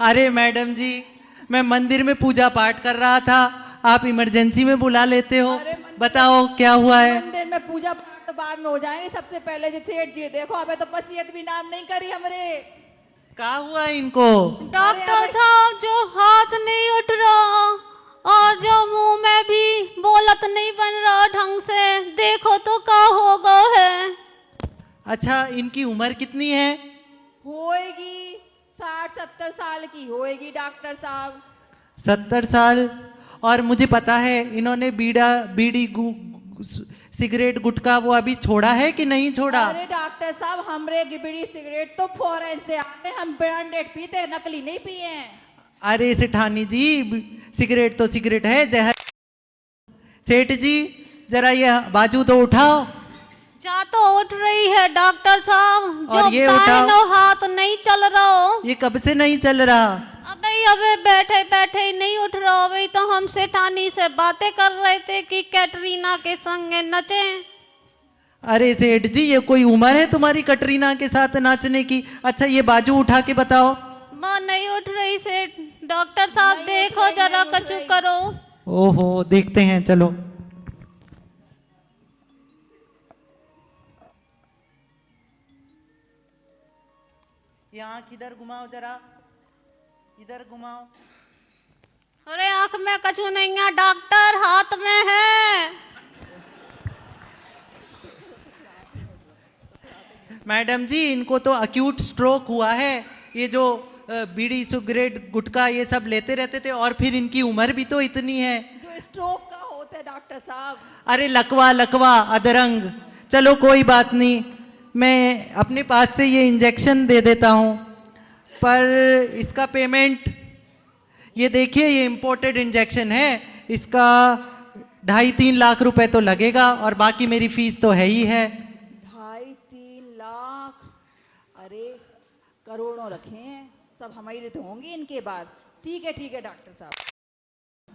अरे मैडम जी, मैं मंदिर में पूजा पाठ कर रहा था, आप इमरजेंसी में बुला लेते हो। बताओ क्या हुआ है? मंदिर में पूजा पाठ तो बाद में हो जाएंगे, सबसे पहले जो सेठ जी देखो, अबे तो बसियत भी नाम नहीं करी हमरे। क्या हुआ इनको? डॉक्टर साहब जो हाथ नहीं उठ रहा और जो मुंह में भी बोलत नहीं बन रहा ढंग से, देखो तो क्या हो गया है। अच्छा इनकी उम्र कितनी है? होएगी 60-70 साल की होएगी डॉक्टर साहब। 70 साल? और मुझे पता है इन्होंने बीड़ी सिगरेट गुटखा वो अभी छोड़ा है कि नहीं छोड़ा? अरे डॉक्टर साहब हमरे बीड़ी सिगरेट तो फॉरेन से आते, हम ब्रांडेड पीते, नकली नहीं पिए हैं। अरे सेठानी जी, सिगरेट तो सिगरेट है, जहर। सेठ जी जरा ये बाजू तो उठाओ। जा तो उठ रही है डॉक्टर साहब, और ये उठाओ। हाथ नहीं चल रहा। ये कब से नहीं चल रहा? अबे बैठे बैठे ही नहीं उठ रहा। अभी तो हम सेठानी से बातें कर रहे थे कि कैटरीना के संग नचे। अरे सेठ जी ये कोई उम्र है तुम्हारी कटरीना के साथ नाचने की? अच्छा ये बाजू उठा के बताओ। माँ नहीं उठ रही सेठ। डॉक्टर साहब देखो जरा, कछु करो। ओहो देखते हैं, चलो। ये आँख इधर घुमाओ जरा, इधर घुमाओ। अरे आंख में कछु नहीं है डॉक्टर, हाथ में है। मैडम जी इनको तो अक्यूट स्ट्रोक हुआ है। ये जो बीड़ी सिगरेट गुटखा ये सब लेते रहते थे, और फिर इनकी उम्र भी तो इतनी है। जो स्ट्रोक का होता है डॉक्टर साहब। अरे लकवा अदरंग। चलो कोई बात नहीं, मैं अपने पास से ये इंजेक्शन दे देता हूँ, पर इसका पेमेंट ये देखिए, ये इम्पोर्टेड इंजेक्शन है, इसका 2.5-3 लाख रुपए तो लगेगा, और बाकी मेरी फीस तो है ही है। 2.5-3 लाख? करोड़ों रखे हैं, सब हमारे तो होंगे इनके बाद। ठीक है डॉक्टर साहब।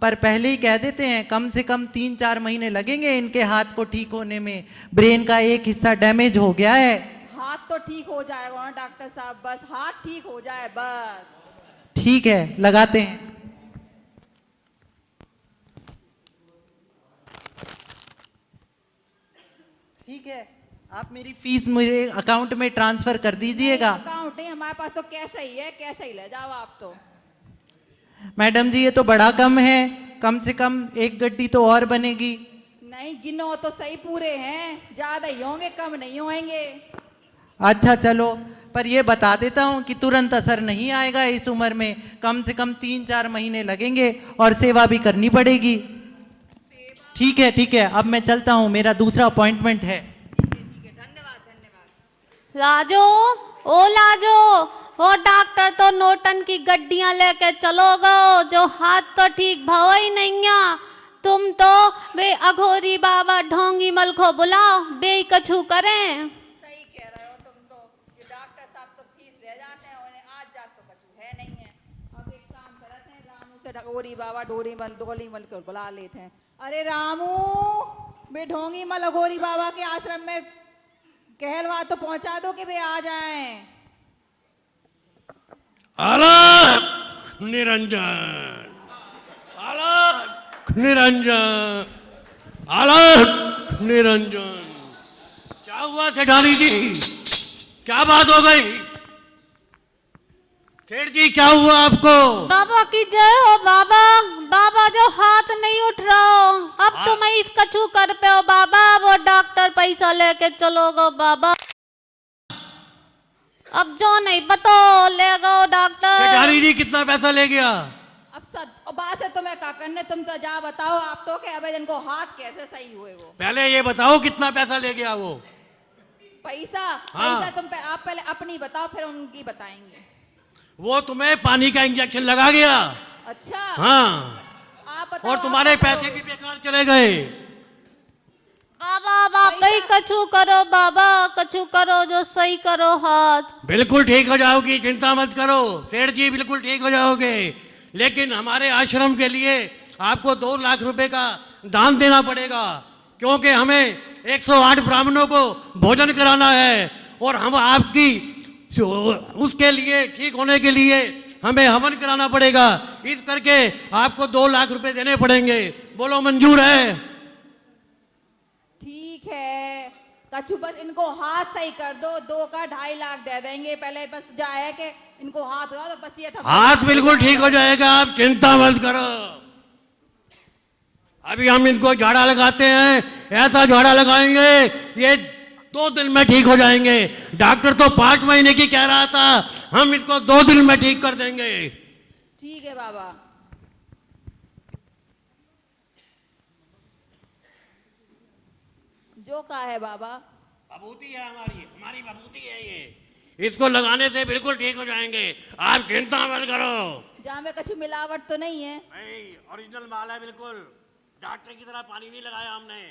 पर पहले ही कह देते हैं कम से कम 3-4 महीने लगेंगे इनके हाथ को ठीक होने में। ब्रेन का एक हिस्सा डैमेज हो गया है। हाथ तो ठीक हो जाएगा ना डॉक्टर साहब, बस हाथ ठीक हो जाए बस। ठीक है, लगाते हैं। ठीक है, आप मेरी फीस मेरे अकाउंट में ट्रांसफर कर दीजिएगा। अकाउंट नहीं, हमारे पास तो कैश ही है, कैश ही ले जाओ आप तो। मैडम जी ये तो बड़ा कम है, कम से कम एक गड्डी तो और बनेगी। नहीं गिनो तो सही, पूरे हैं, ज्यादा ही होंगे, कम नहीं होंगे। अच्छा चलो, पर ये बता देता हूँ कि तुरंत असर नहीं आएगा इस उम्र में, कम से कम 3-4 महीने लगेंगे और सेवा भी करनी पड़ेगी। ठीक है, अब मैं चलता हूँ, मेरा दूसरा अपॉइंटमेंट है। लाजो, ओ लाजो, वो डॉक्टर तो नोटन की गड्डियां लेके चलो गो, जो हाथ तो ठीक भाव ही नहीं है। तुम तो बे अघोरी बाबा ढोंगी मल को बुलाओ, बे कछु करें। सही कह रहे हो तुम तो, ये डॉक्टर साहब तो फीस ले जाते हैं, उन्हें आज जात तो कछु है नहीं है। अब एक काम करते हैं, रामू से ढगोरी बाबा डोली मल को बुला लेते हैं। अरे रामू, बे ढोंगी मल अघोरी बाबा के आश्रम में कहलवा तो पहुंचा दो कि वे आ जाएं। अलख निरंजन, अलख निरंजन, अलख निरंजन। क्या हुआ सेठानी जी, क्या बात हो गई? सेठ जी क्या हुआ आपको? बाबा की जय हो बाबा। बाबा जो हाथ नहीं उठ रहा हो, अब तो मैं इस कछु कर पे हो बाबा। वो डॉक्टर पैसा लेके चलो गो बाबा, अब जो नहीं बतो ले गो डॉक्टर। सेठानी जी कितना पैसा ले गया? अब सब बात है तुम्हें का करने, तुम तो जा बताओ। आप तो क्या अब इनको हाथ कैसे सही हुए? वो पहले ये बताओ कितना पैसा ले गया वो? पैसा? हाँ। पैसा तुम आप पहले अपनी बताओ, फिर उनकी बताएंगे। वो तुम्हें पानी का इंजेक्शन लगा गया। अच्छा हाँ, आप बताओ। और तुम्हारे पैसे भी बेकार चले गए। बाबा बाबा ही कछु करो बाबा, कछु करो जो सही करो हाथ। बिल्कुल ठीक हो जाओगी, चिंता मत करो सेठ जी, बिल्कुल ठीक हो जाओगे। लेकिन हमारे आश्रम के लिए आपको 2 लाख रुपए का दान देना पड़ेगा, क्योंकि हमें 108 ब्राह्मणों को भोजन कराना है, और हम आपकी उसके लिए ठीक होने के लिए हमें हवन कराना पड़ेगा। इस करके आपको 2 लाख रुपए देने पड़ेंगे। बोलो मंजूर है? ठीक है, कछु बस इनको हाथ सही कर दो, 2 का 2.5 लाख दे देंगे। पहले बस जाए कि इनको हाथ हुआ तो बस ये था। हाथ बिल्कुल ठीक हो जाएगा, आप चिंता मत करो। अभी हम इनको झाड़ा लगाते हैं, ऐसा झाड़ा लगाएंगे ये 2 दिन में ठीक हो जाएंगे। डॉक्टर तो 5 महीने की कह रहा था, हम इसको 2 दिन में ठीक कर देंगे। ठीक है बाबा। जो का है बाबा? बबूती है हमारी बबूती है ये। इसको लगाने से बिल्कुल ठीक हो जाएंगे, आप चिंता मत करो। जहाँ में कुछ मिलावट तो नहीं है? नहीं, ओरिजिनल माल है बिल्कुल। डॉक्टर की तरह पानी नहीं लगाया हमने।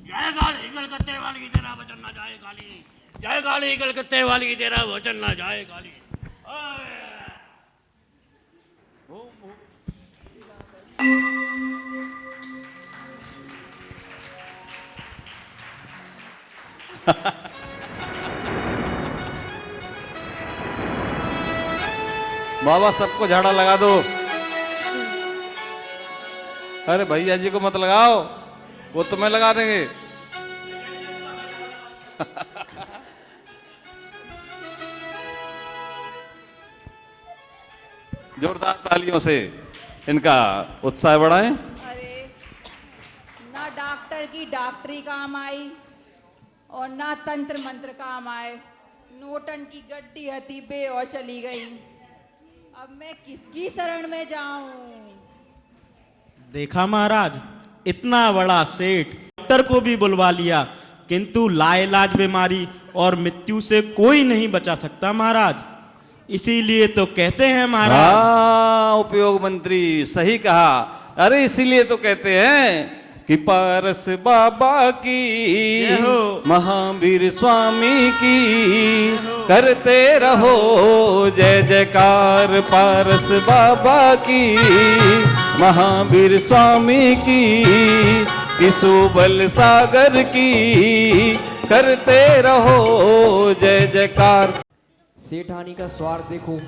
जय काली कलकत्ते वाली तेरा वचन ना जाए काली, जय काली कलकत्ते वाली तेरा वचन ना जाए काली। बाबा सबको झाड़ा लगा दो। अरे भैया जी को मत लगाओ, वो तुम्हें लगा देंगे। जोरदार तालियों से इनका उत्साह बढ़ाएं। अरे ना डॉक्टर की डॉक्टरी काम आई और ना तंत्र मंत्र काम आए। नोटन की गड्डी हती बे और चली गई। अब मैं किसकी शरण में जाऊं? देखा महाराज, इतना बड़ा सेठ डॉक्टर को भी बुलवा लिया, किंतु लाइलाज बीमारी और मृत्यु से कोई नहीं बचा सकता महाराज। इसीलिए तो कहते हैं महाराज। हाँ, उपयोग मंत्री सही कहा। अरे इसीलिए तो कहते हैं कि पारस बाबा की, जय हो। महावीर स्वामी की, करते रहो जय जयकार। पारस बाबा की, महावीर स्वामी की, किशोबल सागर की, करते रहो जय जयकार। सेठानी का स्वार्थ देखो,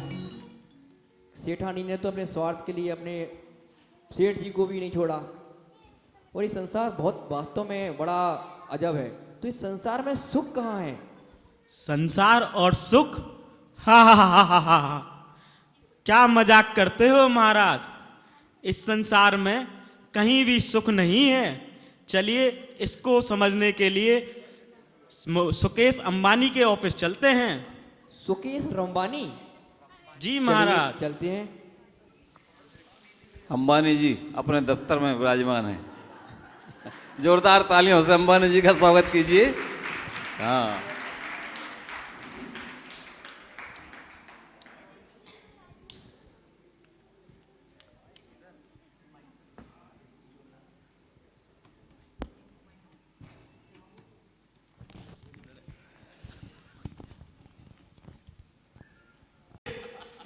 सेठानी ने तो अपने स्वार्थ के लिए अपने सेठ जी को भी नहीं छोड़ा। और ये संसार बहुत वास्तव में बड़ा अजब है। तो इस संसार में सुख कहाँ है? संसार और सुख, हा हा हा हा हा हा। क्या मजाक करते हो महाराज, इस संसार में कहीं भी सुख नहीं है। चलिए इसको समझने के लिए सुकेश अंबानी के ऑफिस चलते हैं। सुकेश अंबानी? जी महाराज। चलते हैं। अंबानी जी अपने दफ्तर में विराजमान हैं। जोरदार तालियों से अंबानी जी का स्वागत कीजिए। हाँ,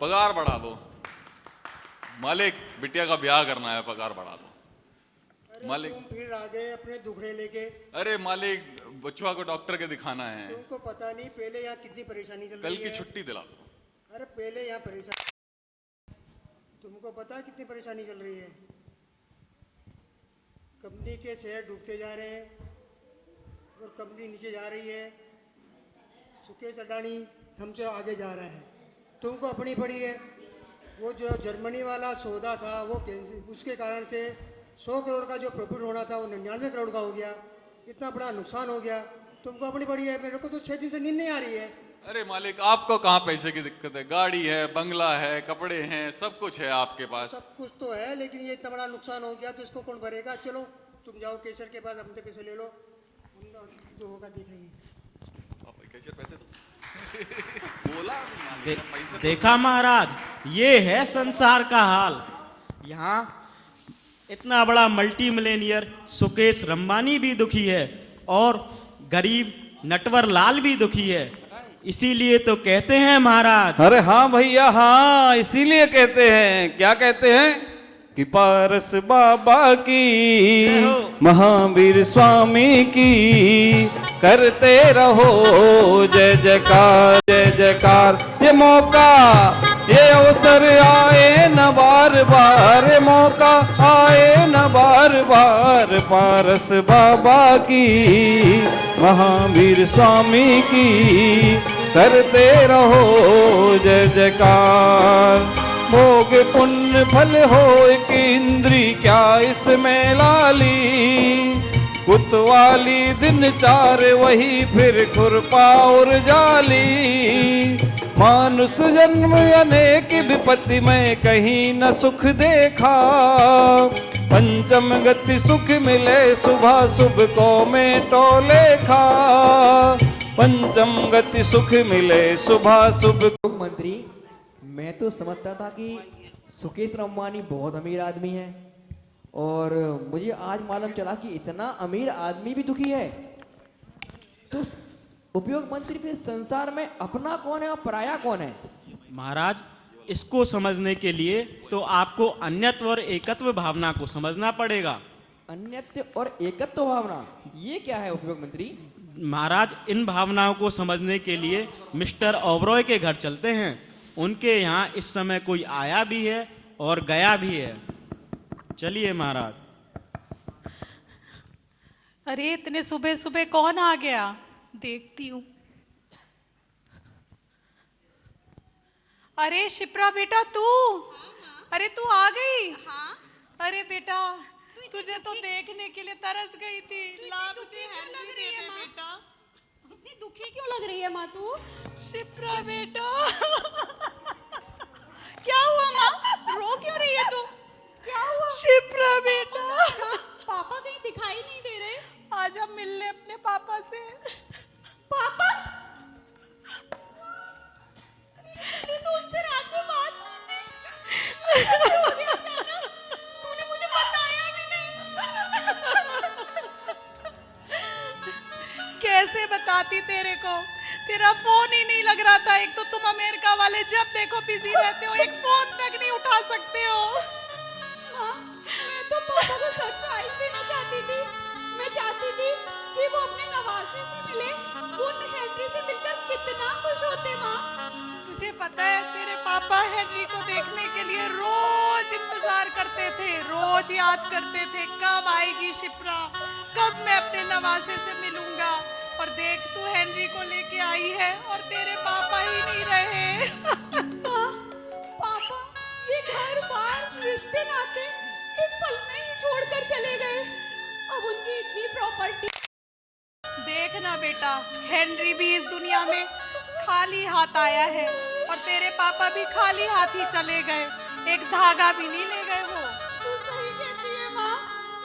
पगार बढ़ा दो मालिक, बिटिया का ब्याह करना है, पगार बढ़ा दो मालिक। तुम फिर आ गए अपने दुखड़े लेके। अरे मालिक, बच्चुआ को डॉक्टर के दिखाना है। तुमको पता नहीं पहले यहाँ कितनी परेशानी चल कल रही की है। छुट्टी दिला दो। अरे पहले यहाँ परेशानी, तुमको पता है कितनी परेशानी चल रही है। कंपनी के शेयर डूबते जा रहे हैं और कंपनी नीचे जा रही है। सुकेश अडानी हमसे आगे जा रहा है, तुमको अपनी पड़ी है। वो जो जर्मनी वाला सौदा था वो उसके कारण से 100 करोड़ का जो प्रॉफिट होना था वो 99 करोड़ का हो गया। इतना बड़ा नुकसान हो गया, तुमको अपनी पड़ी है। मेरे को तो 6 दिन से नींद नहीं आ रही है। अरे मालिक, आपको कहाँ पैसे की दिक्कत है? गाड़ी है, बंगला है, कपड़े हैं, सब कुछ है आपके पास। सब कुछ तो है, लेकिन ये इतना बड़ा नुकसान हो गया तो इसको कौन भरेगा। चलो तुम जाओ केसर के पास, अपने पैसे ले लो, जो होगा देखेंगे। कैसे पैसे दो? बोला देखा महाराज, ये है संसार का हाल। यहाँ इतना बड़ा मल्टी मिलेनियर सुकेश अंबानी भी दुखी है और गरीब नटवर लाल भी दुखी है। इसीलिए तो कहते हैं महाराज। अरे हाँ भैया, हाँ इसीलिए कहते हैं। क्या कहते हैं कि पारस बाबा की, महावीर स्वामी की, करते रहो जय जयकार जय जयकार। ये मौका, ये अवसर आए न बार बार, ये मौका आए न बार बार। पारस बाबा की, महावीर स्वामी की, करते रहो जय जयकार। भोग पुण्य फल हो एक इंद्री क्या इसमें लाली, कुतवाली दिन 4 वही फिर खुरपा और जाली। मानुष जन्म अनेक विपत्ति में कहीं न सुख देखा, पंचम गति सुख मिले सुबह शुभ को में टोले खा। पंचम गति सुख मिले सुबह शुभ। मंत्री, मैं तो समझता था कि सुकेश अंबानी बहुत अमीर आदमी है और मुझे आज मालूम चला कि इतना अमीर आदमी भी दुखी है। तो उपयोग मंत्री फिर संसार में अपना कौन है और पराया कौन है? महाराज, इसको समझने के लिए तो आपको अन्यत्व और एकत्व भावना को समझना पड़ेगा। अन्यत्व और एकत्व भावना, ये क्या है उपयोग मंत्री? महाराज, इन भावनाओं को समझने के लिए मिस्टर ओबरॉय के घर चलते हैं। उनके यहाँ इस समय कोई आया भी है और गया भी है। चलिए महाराज। अरे इतने सुबह सुबह कौन आ गया, देखती हूँ। अरे शिप्रा बेटा तू, अरे तू आ गई? अरे बेटा, तुझे तो देखने के लिए तरस गई थी। ला मुझे हैंडी दे दे बेटा। इतनी दुखी क्यों लग रही है माँ तू? शिप्रा बेटा। क्या हुआ माँ, रो क्यों रही है तू? क्या हुआ? शिप्रा बेटा, पापा कहीं दिखाई नहीं दे रहे। आज हम मिल ले अपने पापा से। पापा? तो उनसे रात में बात तूने मुझे बता कैसे बताती तेरे को, तेरा फोन ही नहीं लग रहा था। एक तो तुम अमेरिका वाले जब देखो बिजी रहते हो, एक फोन तक नहीं उठा सकते हो। हाँ, मैं तो पापा को सरप्राइज देना चाहती थी। मैं चाहती थी कि वो अपने नवासे से मिले, वो हेनरी से मिलकर कितना खुश होते माँ। तुझे पता है तेरे पापा हेनरी को देखने के लिए रोज इंतजार करते थे, रोज याद करते थे कब आएगी शिप्रा, कब मैं अपने नवासे से मिलूंगा। और देख तू हेनरी को लेके आई है और तेरे पापा ही नहीं रहे। पापा ये घर बार रिश्ते नाते एक पल में ही छोड़कर चले गए। अब उनकी इतनी प्रॉपर्टी। देखना बेटा, हेनरी भी इस दुनिया में खाली हाथ आया है और तेरे पापा भी खाली हाथ ही चले गए, एक धागा भी नहीं ले गए हो। तू सही कहती है माँ,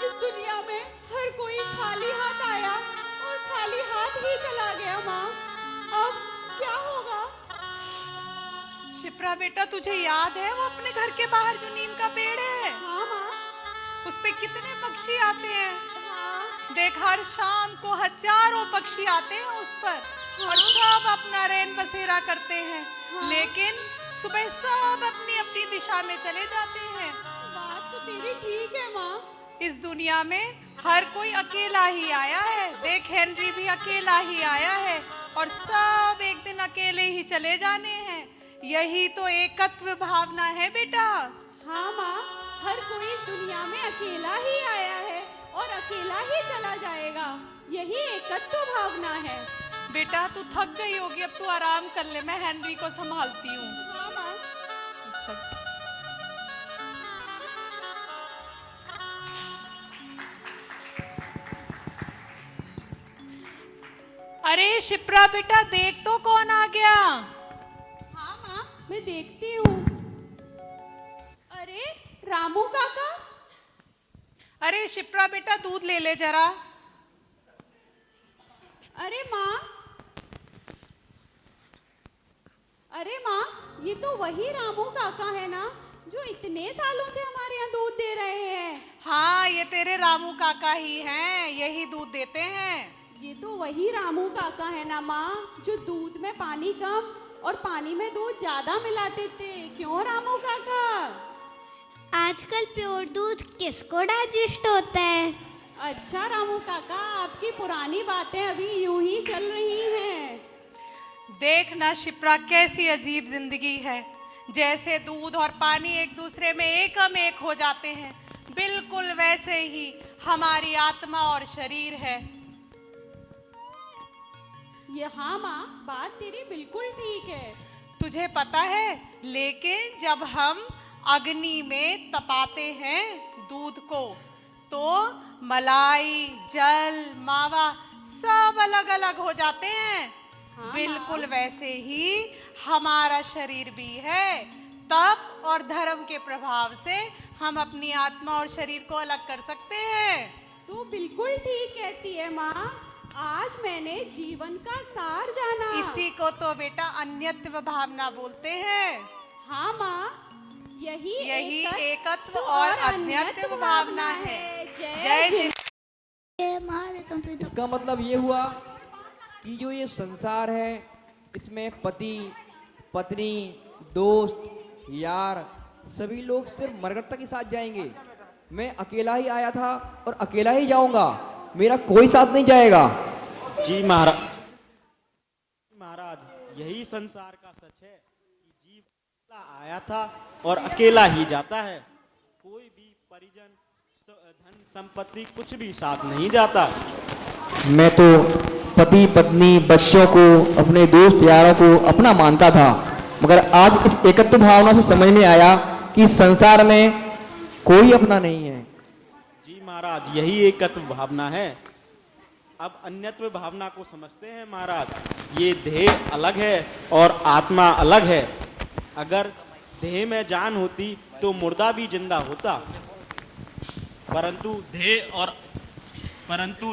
इस दुनिया में हर कोई खाली हाथ आया और खाली हाथ ही चला गया माँ। अब क्या होगा? शिप्रा बेटा, तुझे याद है वो अपने घर के बाहर जो नीम का पेड़ है? हाँ माँ। उस पे कितने पक्षी आते हैं। हाँ। देख हर शाम को हजारों पक्षी आते हैं उस पर और सब अपना रैन बसेरा करते हैं। लेकिन सुबह सब अपनी अपनी दिशा में चले जाते हैं। बात तो तेरी ठीक है माँ। इस दुनिया में हर कोई अकेला ही आया है। देख हेनरी भी अकेला ही आया है और सब एक दिन अकेले ही चले जाने हैं। यही तो एकत्व भावना है बेटा। हाँ माँ, हर कोई इस दुनिया में अकेला ही आया है और अकेला ही चला जाएगा। यही एकत्व भावना है। बेटा तू थक गई होगी, अब तू आराम कर ले, मैं हेनरी को संभालती हूँ। हाँ माँ। अरे शिप्रा बेटा, देख तो कौन आ गया। हाँ माँ, मैं देखती हूँ। अरे रामू काका। अरे शिप्रा बेटा, दूध ले ले जरा। अरे माँ, अरे माँ, ये तो वही रामू काका है ना जो इतने सालों से हमारे यहाँ दूध दे रहे हैं। हाँ, ये तेरे रामू काका ही हैं, यही दूध देते हैं। ये तो वही रामू काका है ना माँ जो दूध में पानी कम और पानी में दूध ज्यादा मिलाते थे। क्यों रामू काका? आजकल प्योर दूध किसको डाइजेस्ट होता है? अच्छा रामू काका, आपकी पुरानी बातें अभी यूं ही चल रही हैं। देखना शिप्रा, कैसी अजीब जिंदगी है। जैसे दूध और पानी एक दूसरे में एकम एक हो जाते हैं, बिल्कुल वैसे ही हमारी आत्मा और शरीर है। ये हाँ माँ, बात तेरी बिल्कुल ठीक है। तुझे पता है, लेकिन जब हम अग्नि में तपाते हैं दूध को तो मलाई, जल, मावा सब अलग अलग हो जाते हैं। हाँ, बिल्कुल वैसे ही हमारा शरीर भी है। तप और धर्म के प्रभाव से हम अपनी आत्मा और शरीर को अलग कर सकते हैं। तू बिल्कुल ठीक कहती है माँ। आज मैंने जीवन का सार जाना। इसी को तो बेटा अन्यत्व भावना बोलते हैं। हाँ माँ, यही एकत्व और अन्यत्व भावना है। जय जय। इसका मतलब ये हुआ कि जो ये संसार है इसमें पति, पत्नी, दोस्त, यार सभी लोग सिर्फ मरगट्टा के साथ जाएंगे। मैं अकेला ही आया था और अकेला ही जाऊंगा, मेरा कोई साथ नहीं जाएगा। जी महाराज, यही संसार का सच है कि जीव अकेला आया था और अकेला ही जाता है। कोई भी परिजन, धन संपत्ति कुछ भी साथ नहीं जाता। मैं तो पति, पत्नी, बच्चों को, अपने दोस्त यारों को अपना मानता था, मगर आज इस एकत्व भावना से समझ में आया कि संसार में कोई अपना नहीं है। जी महाराज, यही एकत्व भावना है। अब अन्यत्व भावना को समझते हैं महाराज। ये देह अलग है और आत्मा अलग है। अगर देह में जान होती तो मुर्दा भी जिंदा होता, परंतु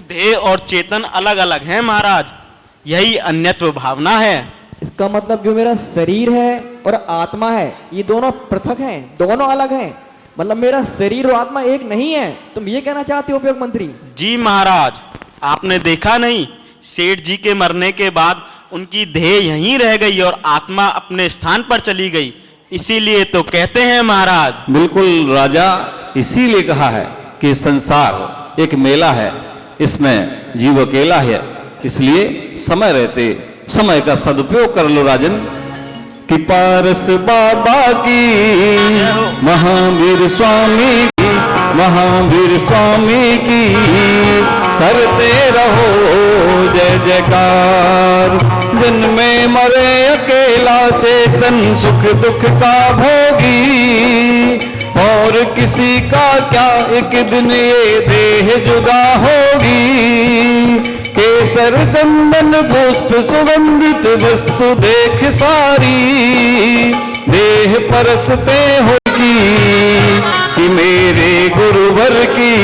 देह और चेतन अलग अलग हैं महाराज। यही अन्यत्व भावना है। इसका मतलब जो मेरा शरीर है और आत्मा है ये दोनों पृथक हैं, दोनों अलग हैं। मतलब मेरा शरीर और आत्मा एक नहीं है। तुम ये कहना चाहते हो उपयोग मंत्री? जी महाराज, आपने देखा नहीं, सेठ जी के मरने के बाद उनकी देह यहीं रह गई और आत्मा अपने स्थान पर चली गई, इसीलिए तो कहते हैं महाराज। बिल्कुल राजा, इसीलिए कहा है कि संसार एक मेला है, इसमें जीव अकेला है, इसलिए समय रहते समय का सदुपयोग कर लो राजन। कि पारस बाबा की, महावीर स्वामी की, महावीर स्वामी की करते रहो जय जयकार। जिनमें मरे अकेला चेतन सुख दुख का भोगी, और किसी का क्या एक दिन ये देह जुदा होगी। केसर चंदन पुष्प सुगंधित वस्तु देख सारी, देह परसते होगी कि मेरे गुरुवर की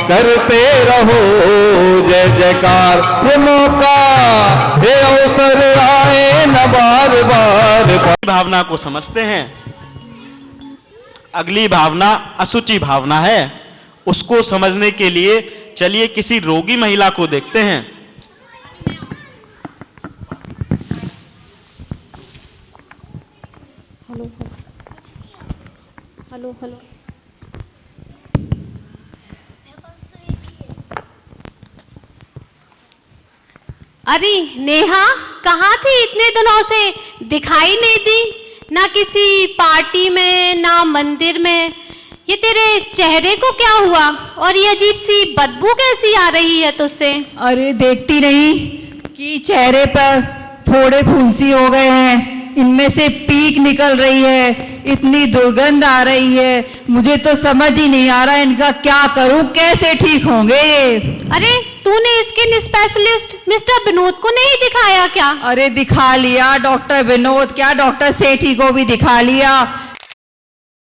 करते रहो जय जयकार। ये मौका ये अवसर आए न बार बार। भावना को समझते हैं। अगली भावना असुचि भावना है। उसको समझने के लिए चलिए किसी रोगी महिला को देखते हैं। Hello hello hello. अरे नेहा, कहाँ थी इतने दिनों से? दिखाई नहीं दी, ना किसी पार्टी में ना मंदिर में। ये तेरे चेहरे को क्या हुआ और ये अजीब सी बदबू कैसी आ रही है तुझसे? अरे देखती नहीं कि चेहरे पर फोड़े फुंसी हो गए हैं, इनमें से पीक निकल रही है, इतनी दुर्गंध आ रही है, मुझे तो समझ ही नहीं आ रहा इनका क्या करूं, कैसे ठीक होंगे ये। अरे तूने स्किन स्पेशलिस्ट मिस्टर विनोद को नहीं दिखाया क्या? अरे दिखा लिया, डॉक्टर विनोद क्या, डॉक्टर सेठी को भी दिखा लिया।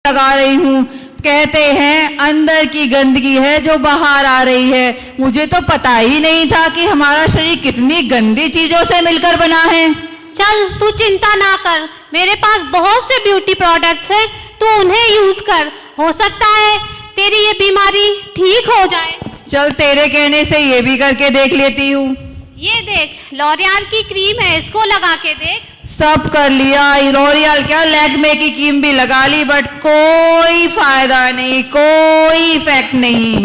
लगा रही हूँ, कहते हैं अंदर की गंदगी है जो बाहर आ रही है। मुझे तो पता ही नहीं था कि हमारा शरीर कितनी गंदी चीजों से मिलकर बना है। चल तू चिंता ना कर, मेरे पास बहुत से ब्यूटी प्रोडक्ट्स हैं, तू उन्हें यूज कर, हो सकता है तेरी ये बीमारी ठीक हो जाए। चल तेरे कहने से ये भी करके देख लेती हूँ। ये देख, लॉरियल की क्रीम है, इसको लगा के देख। सब कर लिया, लॉरियल क्या, लैक्मे की क्रीम भी लगा ली, बट कोई फायदा नहीं, कोई इफेक्ट नहीं।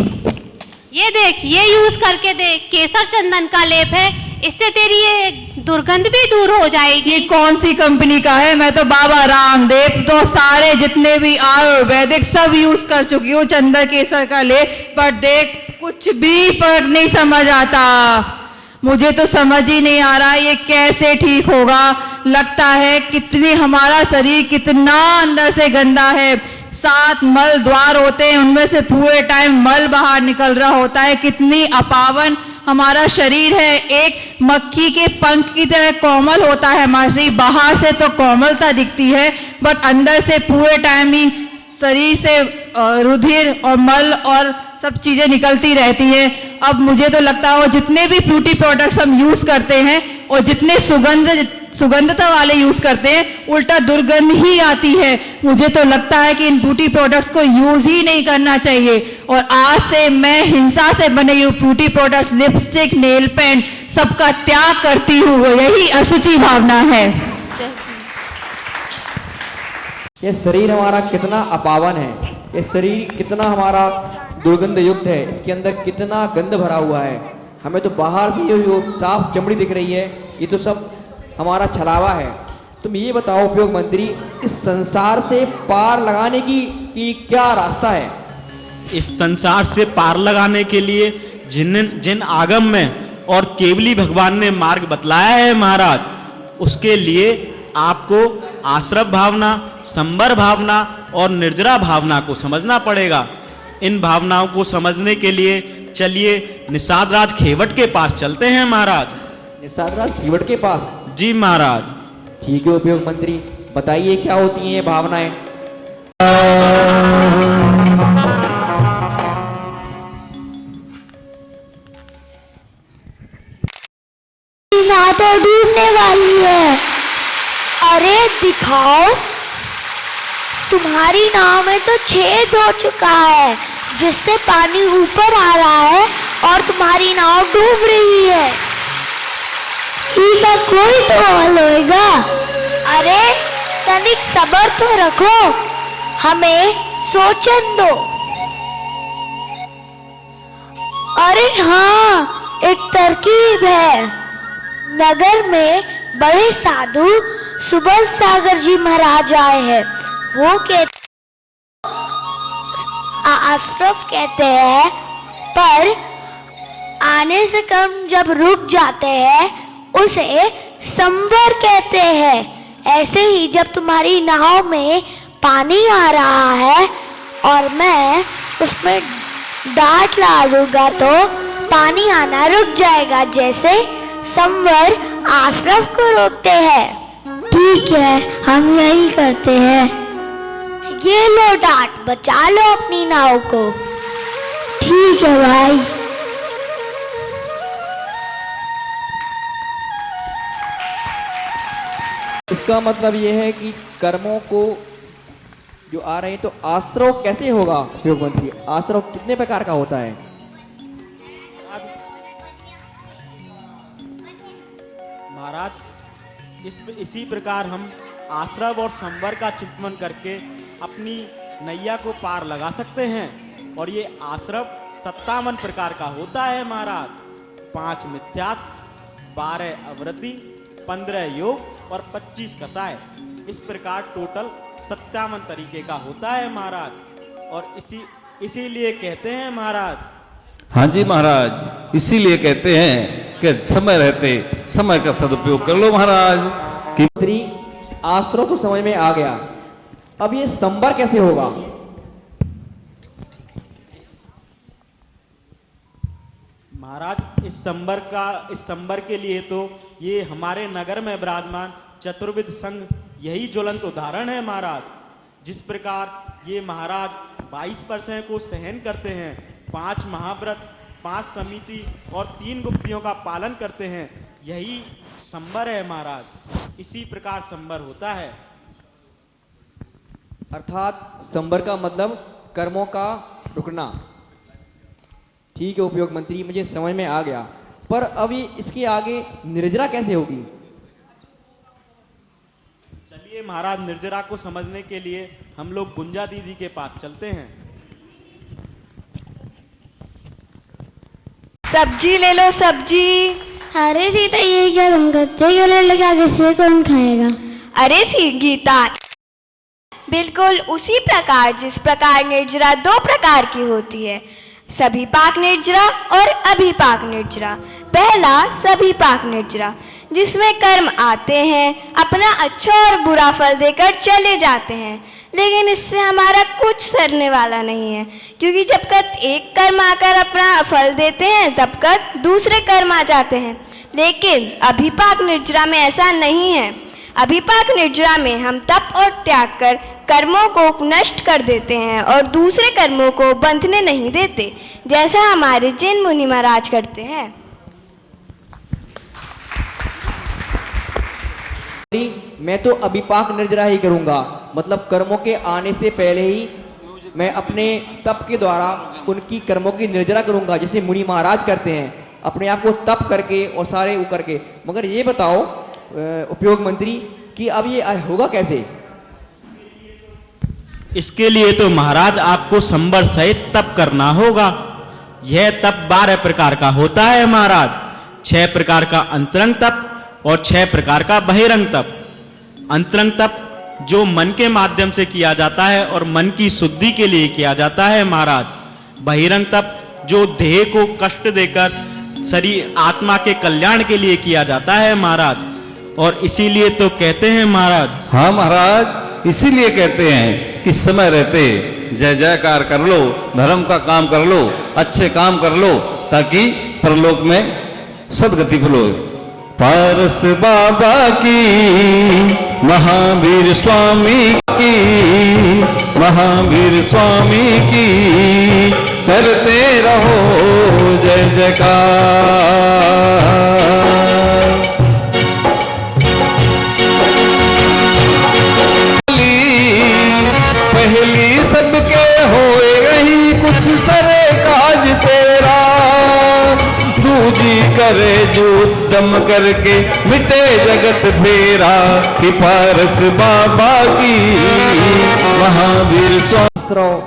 ये देख, ये यूज करके देख, केसर चंदन का लेप है, इससे तेरी ये दुर्गंध भी दूर हो जाएगी। ये कौन सी कंपनी का है? मैं तो बाबा रामदेव तो सारे जितने भी आयुर्वेदिक सब यूज कर चुकी हूँ चंदन केसर का लेप, बट देख कुछ भी फर्क नहीं समझ आता। मुझे तो समझ ही नहीं आ रहा ये कैसे ठीक होगा। लगता है कितनी हमारा शरीर कितना अंदर से गंदा है। 7 मल द्वार होते हैं, उनमें से पूरे टाइम मल बाहर निकल रहा होता है। कितनी अपावन हमारा शरीर है। एक मक्खी के पंख की तरह कोमल होता है हमारा शरीर, बाहर से तो कोमलता दिखती है, बट अंदर से पूरे टाइम ही शरीर से रुधिर और मल और सब चीजें निकलती रहती है। अब मुझे तो लगता है वो जितने भी ब्यूटी प्रोडक्ट्स हम यूज करते हैं और जितने सुगंधता वाले यूज करते हैं, उल्टा दुर्गंध ही आती है। मुझे तो लगता है कि इन ब्यूटी प्रोडक्ट्स को यूज ही नहीं करना चाहिए। और आज से मैं हिंसा से बने हुए beauty products, lipstick, nail paint सबका त्याग करती हूँ। यही असुचि भावना है। ये शरीर हमारा कितना अपावन है, ये शरीर कितना हमारा दुर्गंध युक्त है, इसके अंदर कितना गंध भरा हुआ है। हमें तो बाहर से जो साफ चमड़ी दिख रही है, ये तो सब हमारा छलावा है। तुम ये बताओ उपयोग मंत्री, इस संसार से पार लगाने की क्या रास्ता है? इस संसार से पार लगाने के लिए जिन आगम में और केवली भगवान ने मार्ग बतलाया है महाराज, उसके लिए आपको आश्रव भावना, संबर भावना और निर्जरा भावना को समझना पड़ेगा। इन भावनाओं को समझने के लिए चलिए निषाद राज खेवट के पास चलते हैं महाराज। निषाद राज खेवट के पास? जी महाराज। ठीक है उपयोग मंत्री, बताइए क्या होती हैं ये भावनाएं? ना तो डूबने वाली है। अरे दिखाओ, तुम्हारी नाव में तो छेद हो चुका है, जिससे पानी ऊपर आ रहा है और तुम्हारी नाव डूब रही है। इसका कोई तो हल होएगा। अरे तनिक सब्र तो रखो, हमें सोचन दो। अरे हाँ, एक तरकीब है। नगर में बड़े साधु सुबल सागर जी महाराज आए हैं। वो कहते आश्रफ कहते हैं, पर आने से कम जब रुक जाते हैं उसे संवर कहते हैं। ऐसे ही जब तुम्हारी नाव में पानी आ रहा है और मैं उसमें डांट ला दूंगा तो पानी आना रुक जाएगा, जैसे संवर आश्रफ को रोकते हैं। ठीक है, हम यही करते हैं। ये लो डांट, बचा लो अपनी नाव को। ठीक है भाई। इसका मतलब ये है कि कर्मों को जो आ रहे हैं, तो आश्रव कैसे होगा उपयोग मंत्री? आश्रव कितने प्रकार का होता है? महाराज, इसी प्रकार हम आश्रव और संवर का चिंतन करके अपनी नैया को पार लगा सकते हैं। और ये आश्रव 57 प्रकार का होता है महाराज। 5 मिथ्यात्व, 12 अवृत्ति, 15 योग और 25 कसाय। इस प्रकार टोटल 57 तरीके का होता है महाराज। और इसीलिए कहते हैं महाराज। हाँ जी महाराज, इसीलिए कहते हैं कि समय रहते समय का सदुपयोग कर लो महाराज। मंत्री, आश्रव तो समझ में आ गया, अब ये संवर कैसे होगा? महाराज, इस संवर के लिए तो ये हमारे नगर में विराजमान चतुर्विध संघ यही ज्वलंत उदाहरण है महाराज। जिस प्रकार ये महाराज 22 वर्षों को सहन करते हैं, 5 महाव्रत, 5 समिति और 3 गुप्तियों का पालन करते हैं, यही संवर है महाराज। इसी प्रकार संवर होता है। अर्थात संवर का मतलब कर्मों का रुकना। ठीक है उपयोग मंत्री, मुझे समझ में आ गया। पर अभी इसके आगे निर्जरा कैसे होगी? चलिए महाराज, निर्जरा को समझने के लिए हम लोग गुंजा दीदी के पास चलते हैं। सब्जी ले लो, सब्जी। अरे सीता, ये क्या तुम कच्चे केले लेके आगे से कौन खाएगा? अरे सी गीता, बिल्कुल उसी प्रकार जिस प्रकार निर्जरा 2 प्रकार की होती है, सभी पाक निर्जरा और अभिपाक निर्जरा। पहला सभी पाक निर्जरा, जिसमें कर्म आते हैं, अपना अच्छा और बुरा फल देकर चले जाते हैं, लेकिन इससे हमारा कुछ सरने वाला नहीं है, क्योंकि जब तक एक कर्म आकर अपना फल देते हैं तब तक दूसरे कर्म आ जाते हैं। लेकिन अभिपाक निर्जरा में ऐसा नहीं है। अभिपाक निर्जरा में हम तप और त्याग कर कर्मों को नष्ट कर देते हैं और दूसरे कर्मों को बंधने नहीं देते, जैसा हमारे जैन मुनि महाराज करते हैं। मैं तो अभिपाक निर्जरा ही करूंगा, मतलब कर्मों के आने से पहले ही मैं अपने तप के द्वारा उनकी कर्मों की निर्जरा करूंगा, जैसे मुनि महाराज करते हैं, अपने आप को तप करके और सारे वो करके। मगर ये बताओ उपयोग मंत्री कि अब ये होगा कैसे? इसके लिए तो महाराज आपको संवर सहित तप करना होगा। यह तप 12 प्रकार का होता है महाराज। 6 प्रकार का अंतरंग तप और 6 प्रकार का बहिरंग तप। अंतरंग तप जो मन के माध्यम से किया जाता है और मन की शुद्धि के लिए किया जाता है महाराज। बहिरंग तप जो देह को कष्ट देकर शरीर आत्मा के कल्याण के लिए किया जाता है महाराज। और इसीलिए तो कहते हैं महाराज। हाँ महाराज, इसीलिए कहते हैं कि समय रहते जय जयकार कर लो, धर्म का काम कर लो, अच्छे काम कर लो, ताकि परलोक में सदगति फलो। पारस बाबा की, महावीर स्वामी की, महावीर स्वामी की, करते रहो जय जयकार। पहली सबके होए रही कुछ सरे काज तेरा, दूजी करे जो उद्यम करके मिटे जगत फेरा कि पारस बाबा की महावीर श्रव,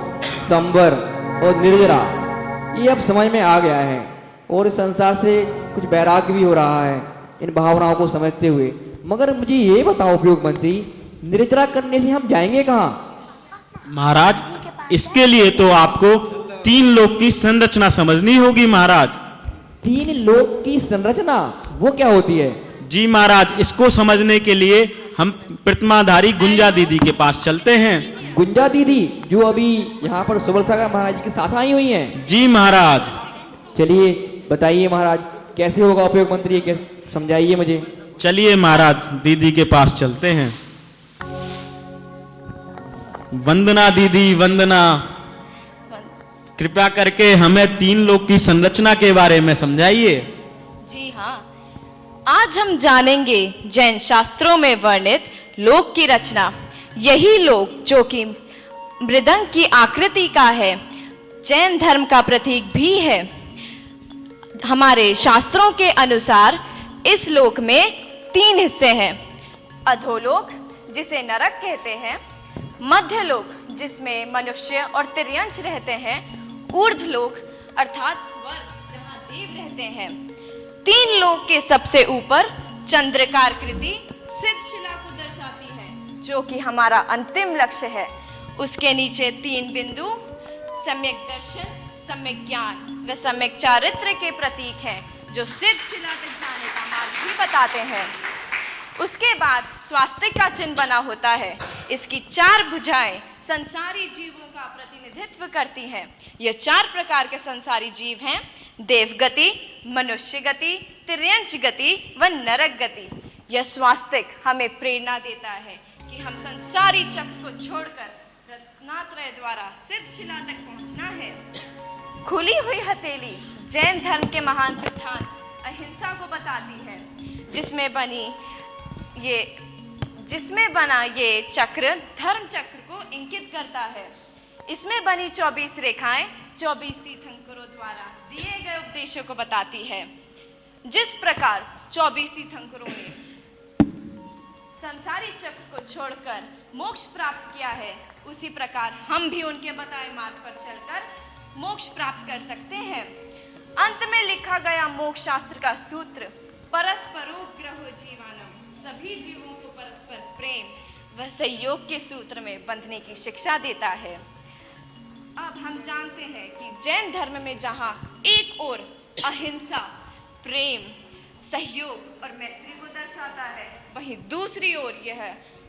संवर और निर्जरा ये अब समझ में आ गया है और इस संसार से कुछ वैराग्य भी हो रहा है इन भावनाओं को समझते हुए। मगर मुझे ये बताओ उपयोग मंत्री, निर्जरा करने से हम जाएंगे कहाँ? महाराज, इसके लिए तो आपको 3 लोक की संरचना समझनी होगी महाराज। 3 लोक की संरचना वो क्या होती है? जी महाराज, इसको समझने के लिए हम प्रतिमाधारी गुंजा दीदी के पास चलते हैं। गुंजा दीदी जो अभी यहाँ पर सुबलसागर महाराज जी के साथ आई हुई हैं? जी महाराज। चलिए बताइए महाराज, कैसे होगा उपयोग मंत्री, समझाइए मुझे। चलिए महाराज, दीदी के पास चलते हैं। वंदना दीदी, वंदना। कृपया करके हमें 3 लोक की संरचना के बारे में समझाइए। जी हाँ, आज हम जानेंगे जैन शास्त्रों में वर्णित लोक की रचना। यही लोक जो कि मृदंग की आकृति का है, जैन धर्म का प्रतीक भी है। हमारे शास्त्रों के अनुसार इस लोक में 3 हिस्से हैं। अधोलोक जिसे नरक कहते हैं, मध्यलोक जिसमें मनुष्य और तिर्यंश रहते हैं, ऊर्ध्वलोक अर्थात स्वर्ग जहां देव रहते हैं। 3 लोक के सबसे ऊपर चंद्रकाकृति सिद्ध शिला को दर्शाती है, जो कि हमारा अंतिम लक्ष्य है। उसके नीचे 3 बिंदु सम्यक दर्शन, सम्यक ज्ञान व सम्यक चारित्र के प्रतीक हैं, जो सिद्ध शिला तक जाने का मार्ग भी बताते हैं। उसके बाद स्वास्तिक का चिन्ह बना होता है। इसकी 4 भुजाएं संसारी जीवों का प्रतिनिधित्व करती हैं। ये 4 प्रकार के संसारी जीव हैं: देवगति, मनुष्य गति, तिर्यंच गति व नरक गति। यह स्वास्तिक हमें प्रेरणा देता है कि हम संसारी चक्र को छोड़कर रत्नात्रय द्वारा सिद्ध शिला तक पहुंचना है। खुली हुई हथेली जैन धर्म के महान सिद्धांत अहिंसा को बताती है, जिसमें बना ये चक्र धर्म चक्र को इंकित करता है। इसमें बनी 24 रेखाएं 24 तीर्थंकरों द्वारा दिए गए उपदेशों को बताती है। जिस प्रकार 24 तीर्थंकरों ने संसारी चक्र को छोड़कर मोक्ष प्राप्त किया है, उसी प्रकार हम भी उनके बताए मार्ग पर चलकर मोक्ष प्राप्त कर सकते हैं। अंत में लिखा गया मोक्ष शास्त्र का सूत्र परस्परोग्रहो जीवानम, सभी जीवों को परस्पर प्रेम व सहयोग के सूत्र में बंधने की शिक्षा देता है। अब हम जानते हैं कि जैन धर्म में जहाँ एक ओर अहिंसा, प्रेम, सहयोग और मैत्री को दर्शाता है, वहीं दूसरी ओर यह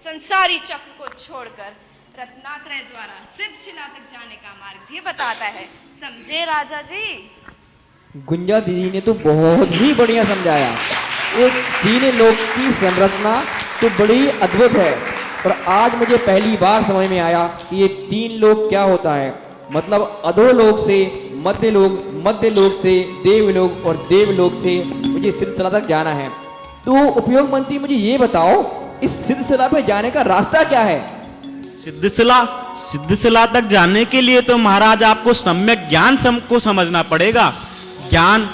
संसारी चक्र को छोड़कर रत्नात्रय द्वारा सिद्ध शिला तक जाने का मार्ग भी बताता है। समझे राजा जी? गुंजा दीदी ने तो बहुत ही बढ़िया समझाया। एक 3 लोक की संरचना तो बड़ी अद्भुत है, और आज मुझे पहली बार समझ में आया कि ये 3 लोक क्या होता है। मतलब अधोलोक से मध्यलोक, मध्यलोक से देवलोक और देवलोक से मुझे सिलसिला तक जाना है। तो उपयोग मंत्री मुझे ये बताओ, इस सिलसिला पे जाने का रास्ता क्या है? सिद्धशिला तक जाने के लिए तो महाराज आपको सम्यक ज्ञान को समझना पड़ेगा। ज्ञान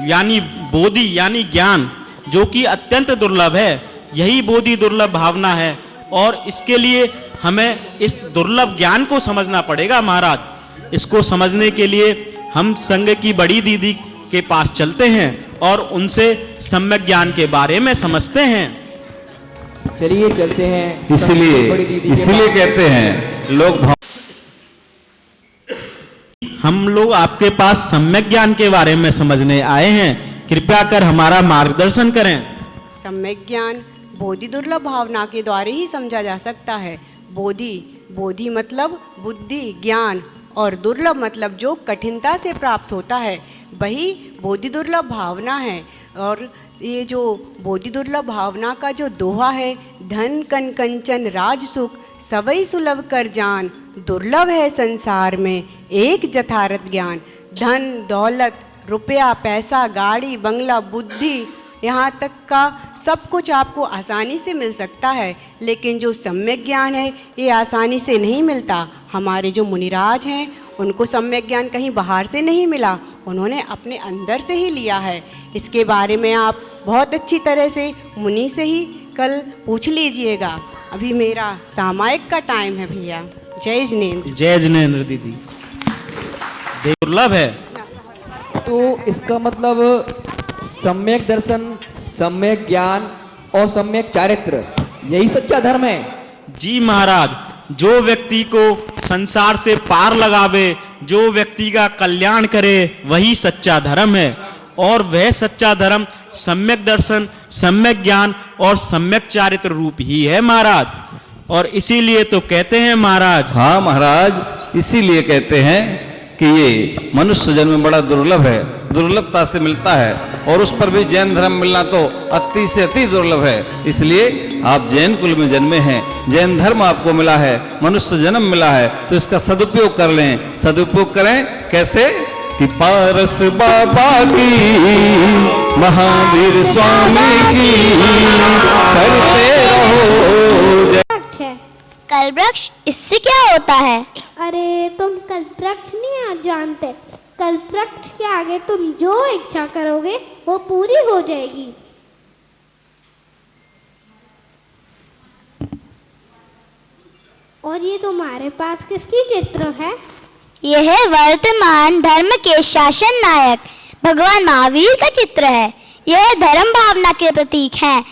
यानी बोधि यानी ज्ञान, जो कि अत्यंत दुर्लभ है। यही बोधि दुर्लभ भावना है, और इसके लिए हमें इस दुर्लभ ज्ञान को समझना पड़ेगा महाराज। इसको समझने के लिए हम संघ की बड़ी दीदी के पास चलते हैं और उनसे सम्यक ज्ञान के बारे में समझते हैं। चलिए चलते हैं। इसलिए कहते हैं लोग हम लोग आपके पास सम्यक ज्ञान के बारे में समझने आए हैं। कृपया कर हमारा मार्गदर्शन करें। सम्यक ज्ञान बोधि दुर्लभ भावना के द्वारा ही समझा जा सकता है। बोधि मतलब बुद्धि, ज्ञान, और दुर्लभ मतलब जो कठिनता से प्राप्त होता है, वही बोधि दुर्लभ भावना है। और ये जो बोधि दुर्लभ भावना का जो दोहा है, धन कन कंचन राज सुख सबई सुलभ कर जान, दुर्लभ है संसार में एक जथारत ज्ञान। धन दौलत, रुपया, पैसा, गाड़ी, बंगला, बुद्धि, यहाँ तक का सब कुछ आपको आसानी से मिल सकता है, लेकिन जो सम्यक ज्ञान है ये आसानी से नहीं मिलता। हमारे जो मुनिराज हैं उनको सम्यक ज्ञान कहीं बाहर से नहीं मिला, उन्होंने अपने अंदर से ही लिया है। इसके बारे में आप बहुत अच्छी तरह से मुनि से ही कल पूछ लीजिएगा। अभी मेरा सामायिक का टाइम है भैया। जय जिनेंद्र। जय जिनेंद्र दीदी। दुर्लभ है। तो इसका मतलब सम्यक दर्शन, सम्यक ज्ञान और सम्यक चारित्र, यही सच्चा धर्म है। जी महाराज, जो व्यक्ति को संसार से पार लगावे, जो व्यक्ति का कल्याण करे, वही सच्चा धर्म है। और वह सच्चा धर्म सम्यक दर्शन, सम्यक ज्ञान और सम्यक चारित्र रूप ही है महाराज। और इसीलिए तो कहते हैं महाराज। हाँ महाराज, इसीलिए कहते हैं कि ये मनुष्य जन्म बड़ा दुर्लभ है, दुर्लभता से मिलता है। और उस पर भी जैन धर्म मिलना तो अति से अति दुर्लभ है। इसलिए आप जैन कुल में जन्मे हैं, जैन धर्म आपको मिला है, मनुष्य जन्म मिला है, तो इसका सदुपयोग कर लें। सदुपयोग करें कैसे? कि पारस बाबा की, महावीर स्वामी की करते रहो। कल्पवृक्ष, इससे क्या होता है? अरे तुम कल्पवृक्ष नहीं जानते। कल्पवृक्ष के आगे तुम जो इच्छा करोगे वो पूरी हो जाएगी। और ये तुम्हारे पास किसकी चित्र है? यह वर्तमान धर्म के शासन नायक भगवान महावीर का चित्र है। यह धर्म भावना के प्रतीक है।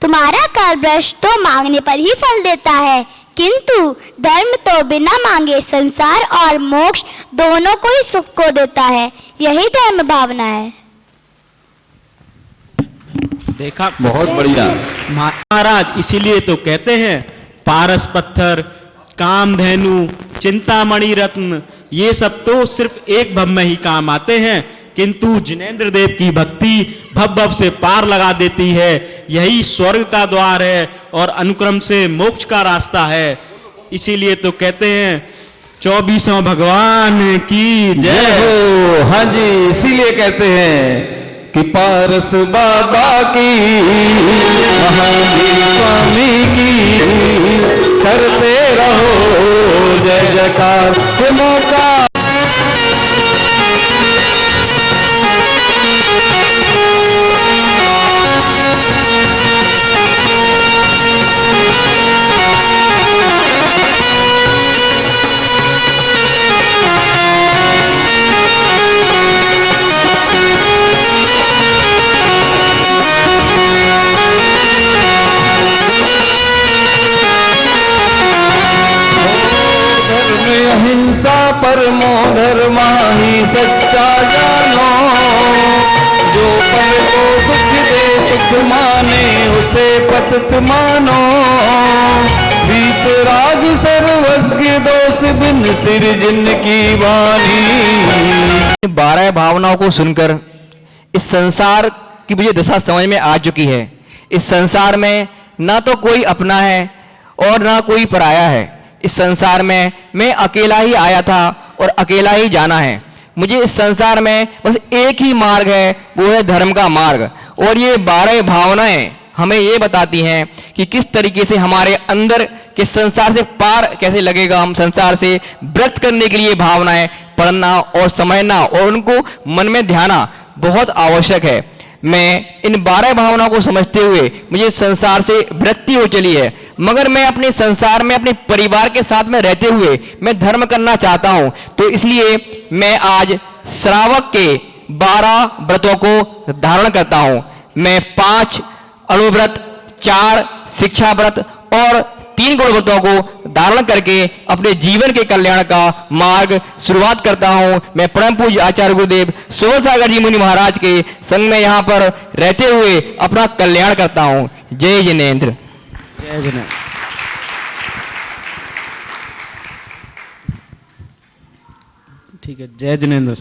तुम्हारा कल्पवृक्ष तो मांगने पर ही फल देता है, किंतु धर्म तो बिना मांगे संसार और मोक्ष दोनों को ही सुख को देता है। यही धर्म भावना है। देखा, बहुत बढ़िया महाराज। इसीलिए तो कहते हैं पारस पत्थर, कामधेनु, चिंतामणि रत्न, ये सब तो सिर्फ एक भव में ही काम आते हैं, किंतु जिनेंद्र देव की भक्ति भव भव से पार लगा देती है। यही स्वर्ग का द्वार है और अनुक्रम से मोक्ष का रास्ता है। इसीलिए तो कहते हैं 24वां भगवान की जय हो। हाँ जी, इसीलिए कहते हैं कि पारस बाबा की, महावीर स्वामी की करते रहो जय जयकार। मौका अहिंसा परमो धर्मा ही सच्चा जानो। जो पर को दुख दे सुख माने, उसे पतित मानो। वीतराग सर्वज्ञ दोष बिन सिरजिन की वाणी। 12 भावनाओं को सुनकर इस संसार की मुझे दशा समझ में आ चुकी है। इस संसार में ना तो कोई अपना है और ना कोई पराया है। इस संसार में मैं अकेला ही आया था और अकेला ही जाना है। मुझे इस संसार में बस एक ही मार्ग है, वो है धर्म का मार्ग। और ये 12 भावनाएं हमें ये बताती हैं कि किस तरीके से हमारे अंदर के संसार से पार कैसे लगेगा। हम संसार से व्रत करने के लिए भावनाएं पढ़ना और समझना और उनको मन में ध्याना बहुत आवश्यक है। मैं इन 12 भावनाओं को समझते हुए मुझे संसार से वृत्ति हो चली है, मगर मैं अपने संसार में अपने परिवार के साथ में रहते हुए मैं धर्म करना चाहता हूं। तो इसलिए मैं आज श्रावक के 12 व्रतों को धारण करता हूं। मैं 5 अणुव्रत, 4 शिक्षा व्रत और 3 गुण व्रतों को धारण करके अपने जीवन के कल्याण का मार्ग शुरुआत करता हूं। मैं परम पूज्य आचार्य गुरुदेव सुवर सागर जी मुनि महाराज के संग में यहाँ पर रहते हुए अपना कल्याण करता हूं। जय जिनेंद्र। जय जिनेंद्र। ठीक है, जय जिनेंद्र।